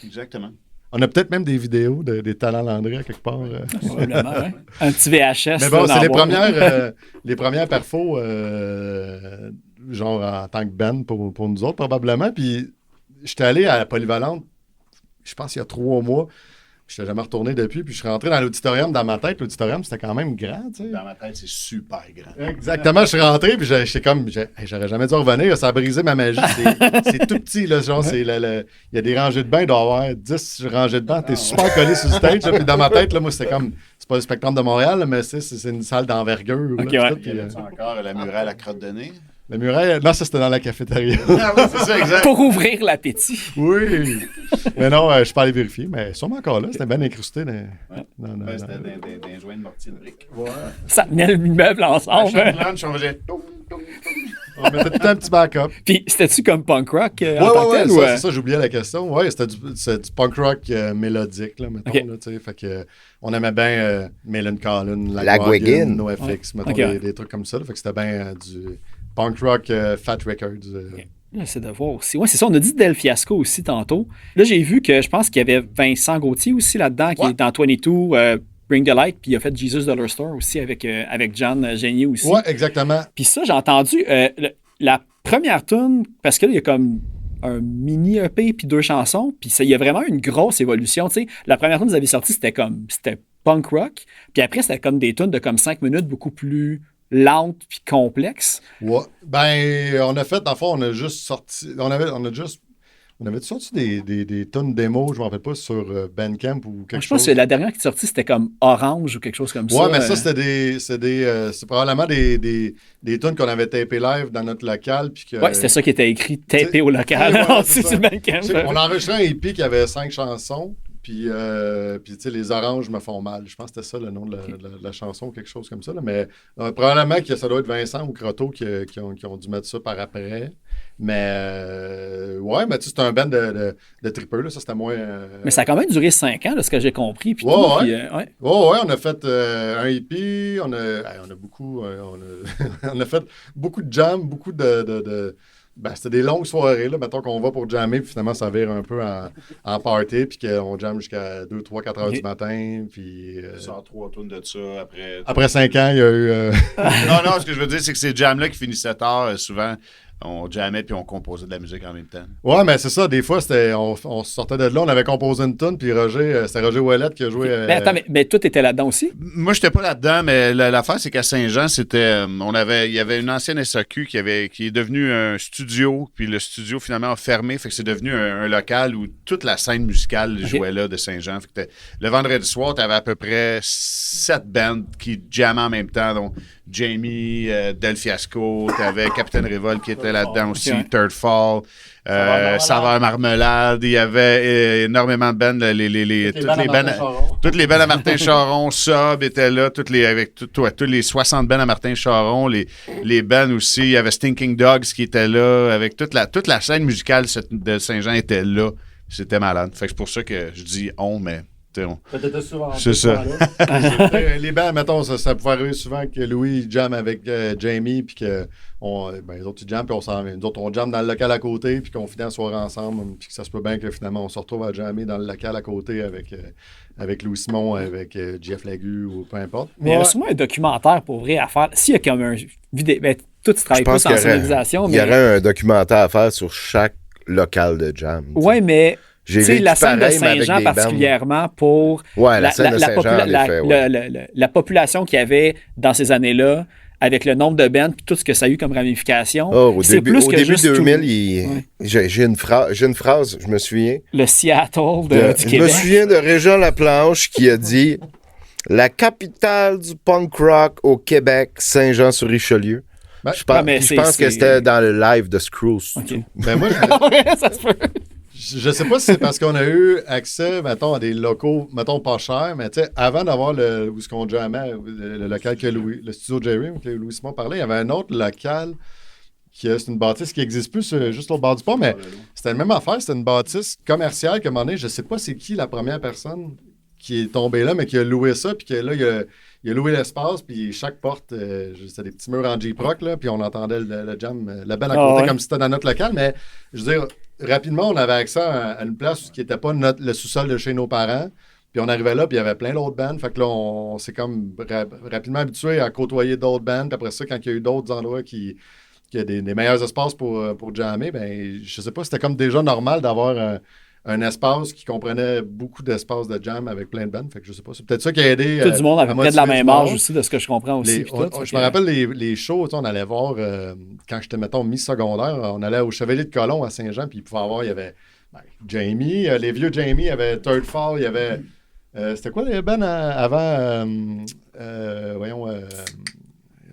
exactement. On a peut-être même des vidéos des talents Landry à quelque part. Probablement, ouais. Un petit VHS. Mais bon, là, c'est dans les premières perfos, genre en tant que band pour nous autres, probablement. Puis, j'étais allé à la Polyvalente, je pense, il y a 3 mois. Je n'étais jamais retourné depuis. Puis, je suis rentré dans l'auditorium. Dans ma tête, l'auditorium, c'était quand même grand, tu sais. Dans ma tête, c'est super grand. Exactement, je suis rentré, puis j'étais comme, j'aurais jamais dû revenir, ça a brisé ma magie. C'est tout petit, là, genre, il y a des rangées de bain, il doit y avoir 10 rangées de bancs, t'es super collé sur le stage, là, puis dans ma tête, là, moi, c'était comme, c'est pas le Spectrum de Montréal, là, mais c'est une salle d'envergure. Ok, là, ouais. tout, puis, Il y avait encore la muraille à la crotte de nez? la muraille, non, ça, c'était dans la cafétéria. Ah oui, c'est ça, exact. Pour ouvrir l'appétit. Oui! Mais non, je suis pas allé vérifier, mais sûrement encore là, c'était bien incrusté. Ben, c'était d'un joint de mortier de briques. Ça tenait l'immeuble À ensemble. chaque lunch, on faisait... On mettait tout un petit backup. Puis, c'était-tu comme punk rock en Ouais, tant que ouais, tel? ça, ou, c'est ça, j'oubliais la question. Ouais, c'était du punk rock mélodique, là, mettons, Ok. là, tu sais. Fait que, on aimait bien Melon Collin, Lagwagon. NoFX, mettons, Ok, ouais. des trucs comme ça. Là. Fait que c'était bien du punk rock Fat Records. Là, c'est de voir aussi. Ouais, c'est ça. On a dit Del Fiasco aussi tantôt. Là, j'ai vu que je pense qu'il y avait Vincent Gauthier aussi là-dedans, qui Ouais. est dans 22. Bring the Light, puis il a fait Jesus Dollar Store aussi avec John Génier aussi. Ouais, exactement. Puis ça, j'ai entendu la première tune, parce que là, il y a comme un mini EP puis 2 chansons, puis il y a vraiment une grosse évolution. Tu sais, la première tune que vous avez sortie, c'était punk rock, puis après, c'était comme des tunes de comme 5 minutes, beaucoup plus lentes puis complexes. Ouais. Ben, on a fait, dans le fond, on a juste sorti. On avait sorti des tonnes démos, je ne me rappelle pas, sur Bandcamp ou quelque chose. Je pense que la dernière qui est sortie, c'était comme Orange ou quelque chose comme ça. Ouais, mais ça, c'est probablement des tunes qu'on avait tapées live dans notre local. Ouais, c'était ça qui était écrit, tapé au local, c'est sur Bandcamp. On a enregistré un EP qui avait 5 chansons. Puis tu sais, les oranges me font mal. Je pense que c'était ça le nom de la chanson, quelque chose comme ça. Là. Mais probablement que ça doit être Vincent ou Croteau qui ont dû mettre ça par après. Mais ouais, mais tu sais, c'est un band de trippers, là. Ça, c'était moins. Mais ça a quand même duré 5 ans, de ce que j'ai compris. Puis ouais, tout, ouais. Puis, ouais. Ouais, on a fait un EP, on a beaucoup. On a fait beaucoup de jams, beaucoup de ben, c'était des longues soirées, là, mettons qu'on va pour jammer, puis finalement, ça vire un peu en party, puis qu'on jamme jusqu'à 2, 3, 4 heures du matin, puis... Sort 3 tonnes de ça après... Après 5 ans, il y a eu... Non, ce que je veux dire, c'est que ces jams-là qui finissaient tard, souvent, on jammait puis on composait de la musique en même temps. Ouais, mais c'est ça, des fois, on sortait de là, on avait composé une tune, puis c'était Roger Ouellette qui a joué... Mais attends, mais tout était là-dedans aussi? Moi, j'étais pas là-dedans, mais l'affaire, c'est qu'à Saint-Jean, c'était... il y avait une ancienne SAQ qui est devenue un studio, puis le studio, finalement, a fermé, fait que c'est devenu un local où toute la scène musicale jouait là de Saint-Jean. Fait que le vendredi soir, t'avais à peu près 7 bands qui jammaient en même temps, donc Jamie, Del Fiasco, t'avais Capitaine Révolte qui était là-dedans aussi, Third Fall, Saveur Marmelade, il y avait énormément de bands, toutes les bands à Martin Charon, Sub était là, tous les 60 bands à Martin Charon, les bands aussi, il y avait Stinking Dogs qui était là, avec toute la scène musicale de Saint-Jean était là, c'était malade. Fait que c'est pour ça que je dis mais... T'étais souvent. C'est ça. Les bands, mettons, ça pouvait arriver souvent que Louis jamme avec Jamie, puis que les autres, ils jamment, puis nous autres, on jamme dans le local à côté, puis qu'on finit la soirée ensemble, puis que ça se peut bien que finalement, on se retrouve à jammer dans le local à côté avec Louis Simon, avec Jeff Lagu, ou peu importe. Mais il y a sûrement un documentaire pour vrai à faire. S'il y a comme un vidéo, ben, tout se travaille pas sans sonorisation. Il y aurait un documentaire à faire sur chaque local de jam. Oui, mais... C'est la scène de Saint-Jean particulièrement pour la population qu'il y avait dans ces années-là, avec le nombre de bands et tout ce que ça a eu comme ramification. Au début 2000, j'ai une phrase, je me souviens. Le Seattle du Québec. Je me souviens de Régent Laplanche qui a dit « La capitale du punk rock au Québec, Saint-Jean-sur-Richelieu ». Je pense que c'était dans le live de Screws. Okay. Ben moi, ça se peut. Je sais pas si c'est parce qu'on a eu accès, mettons, à des locaux, mettons, pas chers, mais tu sais, avant d'avoir où ce qu'on jammait, le local que le studio Jerry, que Louis Simon parlait, il y avait un autre local c'est une bâtisse qui n'existe plus juste au bord du pont, mais c'était la même affaire, c'était une bâtisse commerciale que, à un moment donné, je sais pas c'est qui la première personne qui est tombée là, mais qui a loué ça, puis que là, il a loué l'espace, puis chaque porte, c'était des petits murs en J-Proc, là, puis on entendait le jam, la band à côté, comme si c'était dans notre local, mais je veux dire, rapidement, on avait accès à une place qui n'était pas le sous-sol de chez nos parents, puis on arrivait là, puis il y avait plein d'autres bands, fait que là, on s'est comme rapidement habitué à côtoyer d'autres bands, puis après ça, quand il y a eu d'autres endroits qui a des meilleurs espaces pour jammer, ben je sais pas, c'était comme déjà normal d'avoir un espace qui comprenait beaucoup d'espace de jam avec plein de bands. Fait que je sais pas, c'est peut-être ça qui a aidé. Tout du monde à peu près de la même âge aussi, de ce que je comprends aussi. Je me rappelle les shows, on allait voir, quand j'étais, mettons, mi-secondaire, on allait au Chevalier de Colomb à Saint-Jean, puis il y avait Jamie, les vieux Jamie, il y avait Third Fall, il y avait... c'était quoi les bands avant?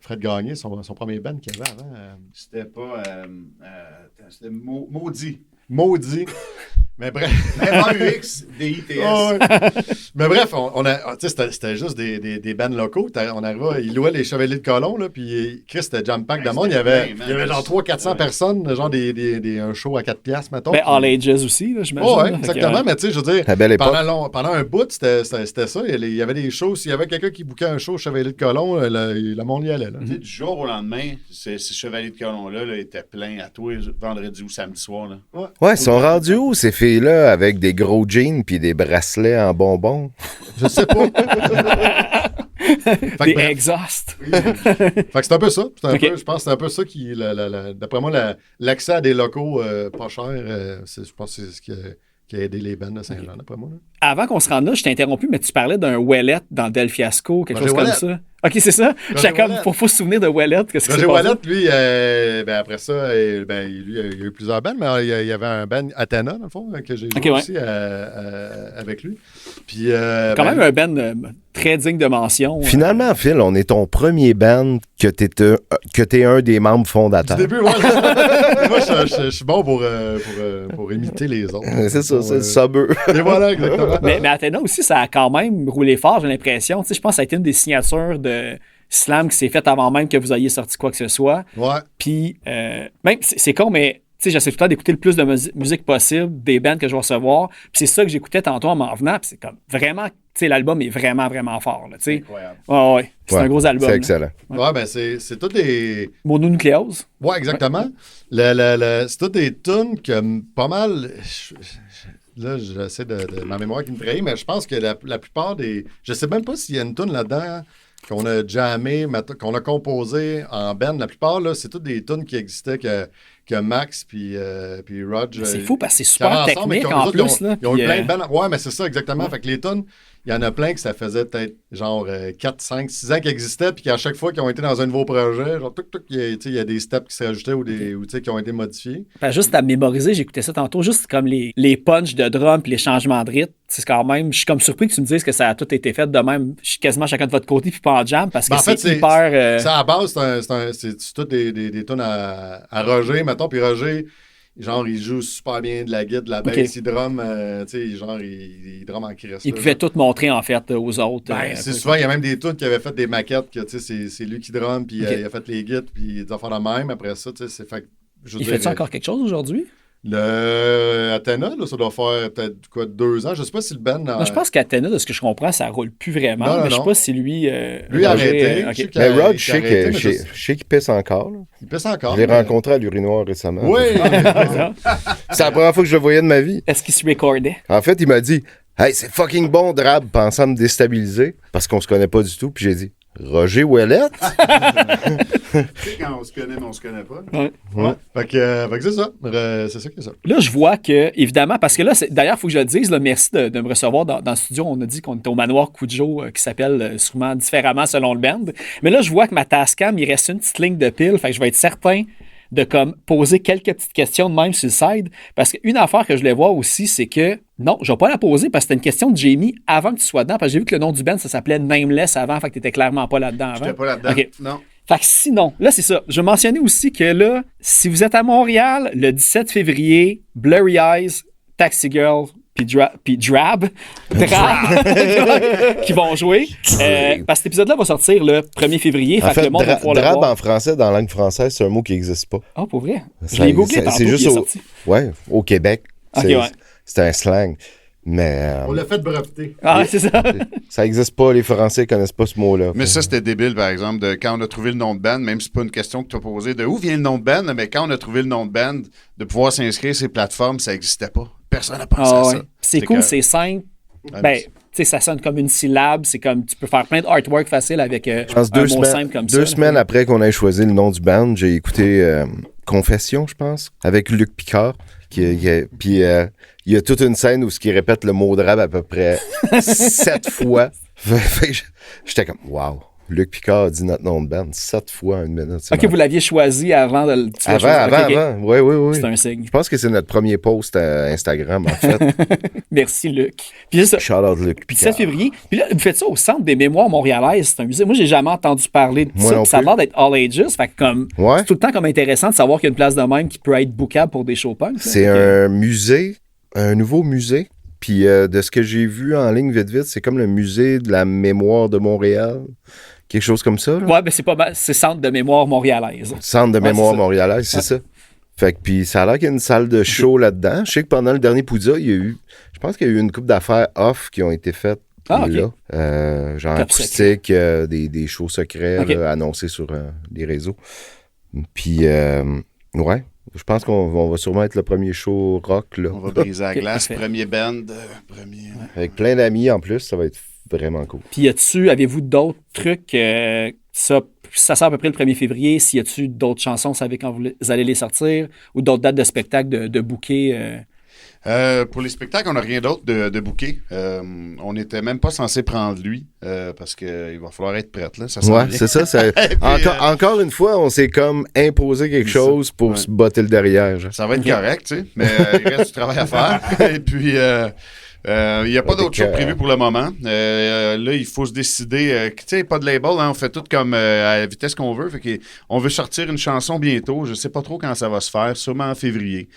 Fred Gagné, son premier band qu'il y avait avant. C'était pas... c'était Maudit. Mais bref. MAUX, DITS. Oh, ouais. Mais bref, c'était juste des bands locaux. On arrivait, ils louaient les Chevaliers de Colomb, là, puis Chris, c'était Jam Pack de monde. Il y avait genre 300-400 personnes, genre un show à 4$, mettons. Ben, All Ages aussi, là, j'imagine. Oh, ouais, exactement. Mais tu sais, je veux dire, pendant un bout, c'était ça. Il y avait des shows. S'il y avait quelqu'un qui bouquait un show au Chevalier de Colomb, le monde y allait. Là. Du jour au lendemain, ces Chevaliers de Colomb-là étaient pleins à tous les vendredis ou samedi soir. Là. Ouais, ils sont rendus où, ces filles? arrivé-là avec des gros jeans puis des bracelets en bonbons? Je sais pas. Des exhausts. Fait que c'est un peu ça. Ok. Je pense que c'est un peu ça qui, d'après moi, l'accès à des locaux pas chers, je pense que c'est ce qui a aidé les bands de Saint-Jean, d'après moi. Là. Avant qu'on se rende là, je t'ai interrompu, mais tu parlais d'un Ouellet dans Del Fiasco, quelque Roger chose comme Ouellet. ça. OK, c'est ça. J'étais comme, Ouellet. faut se souvenir de Ouellet. Qu'est-ce que Roger c'est passé? Wallet, lui, après ça, lui, il y a eu plusieurs bands, mais il y avait un band, Athena, dans le fond, que j'ai joué Ok, ouais. aussi avec lui. Puis, Quand même un band très digne de mention. Finalement, Phil, on est ton premier band que t'es un des membres Du fondateurs. début, ouais. Moi, je suis bon pour imiter les autres. C'est ça, c'est le ça. sabeux. Et voilà, exactement. Mais Athena aussi, ça a quand même roulé fort, j'ai l'impression. Tu sais, je pense que ça a été une des signatures de Slam qui s'est faite avant même que vous ayez sorti quoi que ce soit. Ouais. Puis, même, c'est con, mais tu sais, j'essaie tout le temps d'écouter le plus de musique possible, des bands que je vais recevoir. Puis c'est ça que j'écoutais tantôt en m'en venant. Puis c'est comme vraiment, tu sais, l'album est vraiment, vraiment fort. Là, tu sais. Incroyable. Ouais. C'est Ouais, un gros album. C'est là. excellent. Ouais, ben c'est tous des. Mononucléose. Ouais, exactement. C'est toutes des tunes que pas mal. Là, j'essaie de ma mémoire qui me trahit, mais je pense que la plupart des. Je sais même pas s'il y a une tune là-dedans qu'on a jammé, qu'on a composé en band. La plupart, là, c'est toutes des tunes qui existaient que Max puis Rog. C'est fou parce que c'est qui avaient super ensemble, mais technique qui ont- en eux autres, plus. Là, Ils ont eu puis, plein de bands. Ouais, mais c'est ça, exactement. Fait que les tunes, il y en a plein que ça faisait peut-être genre 4, 5, 6 ans qu'ils existaient, puis qu'à chaque fois qu'ils ont été dans un nouveau projet, genre, il y a des steps qui se rajoutaient ou qui ont été modifiés. ben, juste à mémoriser, j'écoutais ça tantôt, juste comme les punchs de drum puis les changements de rythme. C'est quand même, je suis comme surpris que tu me dises que ça a tout été fait de même, je suis quasiment chacun de votre côté puis pas en jam parce que Ben, en fait, c'est hyper. Ça, à la base, c'est tout des tunes à Roger, mettons, puis Roger, genre, il joue super bien de la guitare, de la bass, Ok. il drum, tu sais, genre, il drum en crise. Il pouvait tout montrer en fait aux autres. Ben, c'est souvent, il y a même des tunes qui avaient fait des maquettes que, tu sais, c'est lui qui drum, puis Ok. il a fait les guides, puis des affaires de même. Après ça, tu sais, c'est fait. Je veux Il dire, fait-tu encore quelque chose aujourd'hui? Le Athena, là, ça doit faire peut-être quoi, 2 ans. Je sais pas si le band. Non, je pense qu'Athena, de ce que je comprends, ça roule plus vraiment. Non, non, mais je sais non. pas si lui. Lui a Roger, arrêté. ok. Je sais qu'il Mais a- Rod, qu'il je a sais arrêté, mais je sais qu'il pisse encore. Là. il pisse encore. Je l'ai mais- rencontré à l'urinoir récemment. Oui! C'est la première fois que je le voyais de ma vie. Est-ce qu'il se recordait? En fait, il m'a dit « Hey, c'est fucking bon, Drab », pensant me déstabiliser, parce qu'on se connaît pas du tout. Puis j'ai dit « Roger Ouellet? Tu sais, quand on se connaît, mais on se connaît pas. Ouais. Fait que c'est ça. C'est ça que c'est ça. Là, je vois que, évidemment, parce que là, d'ailleurs, il faut que je le dise, là, merci de me recevoir dans le studio. On a dit qu'on était au manoir Cujo, qui s'appelle sûrement différemment selon le band. Mais là, je vois que ma Tascam, il reste une petite ligne de pile. Fait que je vais être certain de comme poser quelques petites questions de même sur le side. Parce qu'une affaire que je voulais voir aussi, c'est que, non, je vais pas la poser parce que c'était une question de Jamie avant que tu sois dedans. Parce que j'ai vu que le nom du band, ça s'appelait Nameless avant. Fait que t'étais clairement pas là-dedans avant. J'étais pas là-dedans. Ok. Non. Fait que sinon, là, c'est ça. Je vais mentionner aussi que là, si vous êtes à Montréal, le 17 février, Blurry Eyes, Taxi Girl, puis Drab, qui vont jouer. Parce que cet épisode-là va sortir le 1er février. En Fait que fait, le monde va pouvoir le Drab voir. en français, dans la langue française, c'est un mot qui n'existe pas. Ah, pour vrai? Je Ça- l'ai googlé c'est- tantôt, c'est juste il est au- sorti. Ouais, au Québec. Ok, C'est ouais. c'est un slang. Mais On l'a fait breveter. Ah, c'est ça. ça n'existe pas, les Français connaissent pas ce mot-là. Mais ça, c'était débile, par exemple, de quand on a trouvé le nom de band, même si c'est pas une question que tu as posée, de où vient le nom de band, mais quand on a trouvé le nom de band, de pouvoir s'inscrire sur ces plateformes, ça n'existait pas. Personne n'a pensé Ah, à ouais. ça. C'est cool, que- c'est simple. Ah, Ben, mais tu sais, ça sonne comme une syllabe. C'est comme, tu peux faire plein d'artwork facile avec Je pense un mot simple comme ça. deux semaines après qu'on ait choisi le nom du band, j'ai écouté Confession, je pense, avec Luc Picard. Puis il y a toute une scène où il répète le mot Drab à peu près 7 fois. Fait que j'étais comme, wow. Luc Picard a dit notre nom de band 7 fois en une minute. c'est Ok, marrant. vous l'aviez choisi avant de le. tu l'as choisi. Avant, Ok, ok. avant. Oui. C'est un signe. Je pense que c'est notre premier post à Instagram, en fait. Merci, Luc. Puis c'est ça. Shout out Luc Puis Picard. 17 février. Puis là, vous faites ça au Centre des Mémoires montréalaises. C'est un musée. Moi, j'ai jamais entendu parler de Moi ça. non Puis ça a plus. l'air d'être all ages. Fait que comme. Ouais. C'est tout le temps comme intéressant de savoir qu'il y a une place de même qui peut être bookable pour des show punks. là. C'est Fait que- un musée, un nouveau musée. Puis de ce que j'ai vu en ligne vite, c'est comme le musée de la mémoire de Montréal. Quelque chose comme ça. Là. Ouais, ben c'est pas mal. C'est Centre de mémoire montréalaise. Centre de Ouais, mémoire c'est ça. montréalaise, c'est ça. Fait que puis ça a l'air qu'il y a une salle de show là-dedans. Je sais que pendant le dernier Poudza, il y a eu, je pense qu'il y a eu une couple d'affaires off qui ont été faites Ah, ok. là. Genre Top acoustique, des shows secrets Ok. là, annoncés sur les réseaux. Puis ouais. Je pense qu'on va sûrement être le premier show rock, là. On va briser la Ok, glace, parfait. premier band, premier... Avec plein d'amis en plus, ça va être vraiment cool. Puis avez-vous d'autres trucs, ça sort à peu près le 1er février, s'il y a-tu d'autres chansons, vous savez quand vous allez les sortir, ou d'autres dates de spectacle de booker? Pour les spectacles, on n'a rien d'autre de booké. On n'était même pas censé prendre lui, parce qu'il va falloir être prête, là. Ça s'en Ouais, vient. c'est ça. Puis, Encore une fois, on s'est comme imposé quelque chose pour se botter le derrière. Genre. ça va être correct, tu sais, mais il reste du travail à faire. Et puis, il n'y a pas d'autre chose prévu pour le moment. Là, il faut se décider. Tu sais, pas de label, hein, on fait tout comme à la vitesse qu'on veut. Fait on veut sortir une chanson bientôt. Je ne sais pas trop quand ça va se faire, sûrement en février.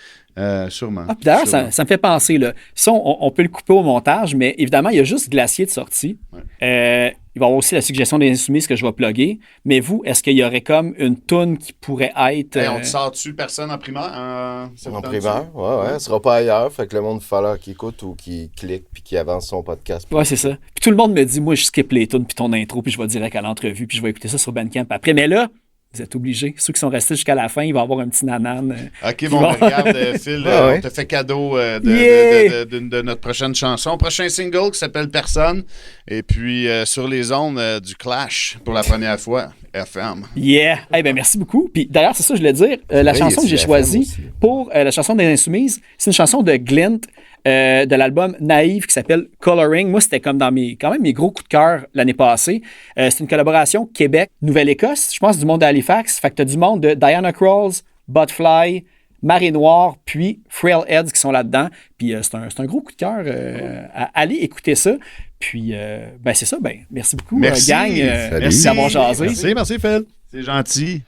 Sûrement. Ah, puis d'ailleurs, Sûrement. ça me fait penser, là. Ça, on peut le couper au montage, mais évidemment, il y a juste Glacier de sortie. Ouais. Il va y avoir aussi la suggestion des Insoumises que je vais plugger. Mais vous, est-ce qu'il y aurait comme une toune qui pourrait être... Hey, on te sort dessus, personne en primaire? En primaire, ouais, ça sera pas ailleurs. Fait que le monde, il va falloir qu'il écoute ou qu'il clique puis qu'il avance son podcast. Ouais, c'est ça. Puis tout le monde me dit, moi, je skip les tunes puis ton intro, puis je vais direct à l'entrevue, puis je vais écouter ça sur Bandcamp après. Mais là, vous êtes obligés. Ceux qui sont restés jusqu'à la fin, il va y avoir un petit nanan. OK, bon, ben, regarde, Phil, ouais. on te fait cadeau Yeah! de notre prochaine chanson. Prochain single qui s'appelle Personne. Et puis, sur les ondes du Clash, pour la première fois, FM. Yeah! Eh ben merci beaucoup. Puis d'ailleurs, c'est ça que je voulais dire. La vrai, chanson il que y a j'ai du choisie FM aussi. pour la chanson des Insoumises, c'est une chanson de Glint, de l'album Naïve qui s'appelle Coloring. Moi, c'était comme dans quand même mes gros coups de cœur l'année passée. C'est une collaboration Québec-Nouvelle-Écosse, je pense du monde d'Halifax. Fait que t'as du monde de Diana Kralls, Botfly, Marée Noire, puis Frail Heads qui sont là-dedans. Puis c'est un gros coup de cœur. Allez écouter ça. Puis, ben c'est ça. Ben merci beaucoup, Merci. gang. Salut. Merci d'avoir jasé. Merci Phil. C'est gentil.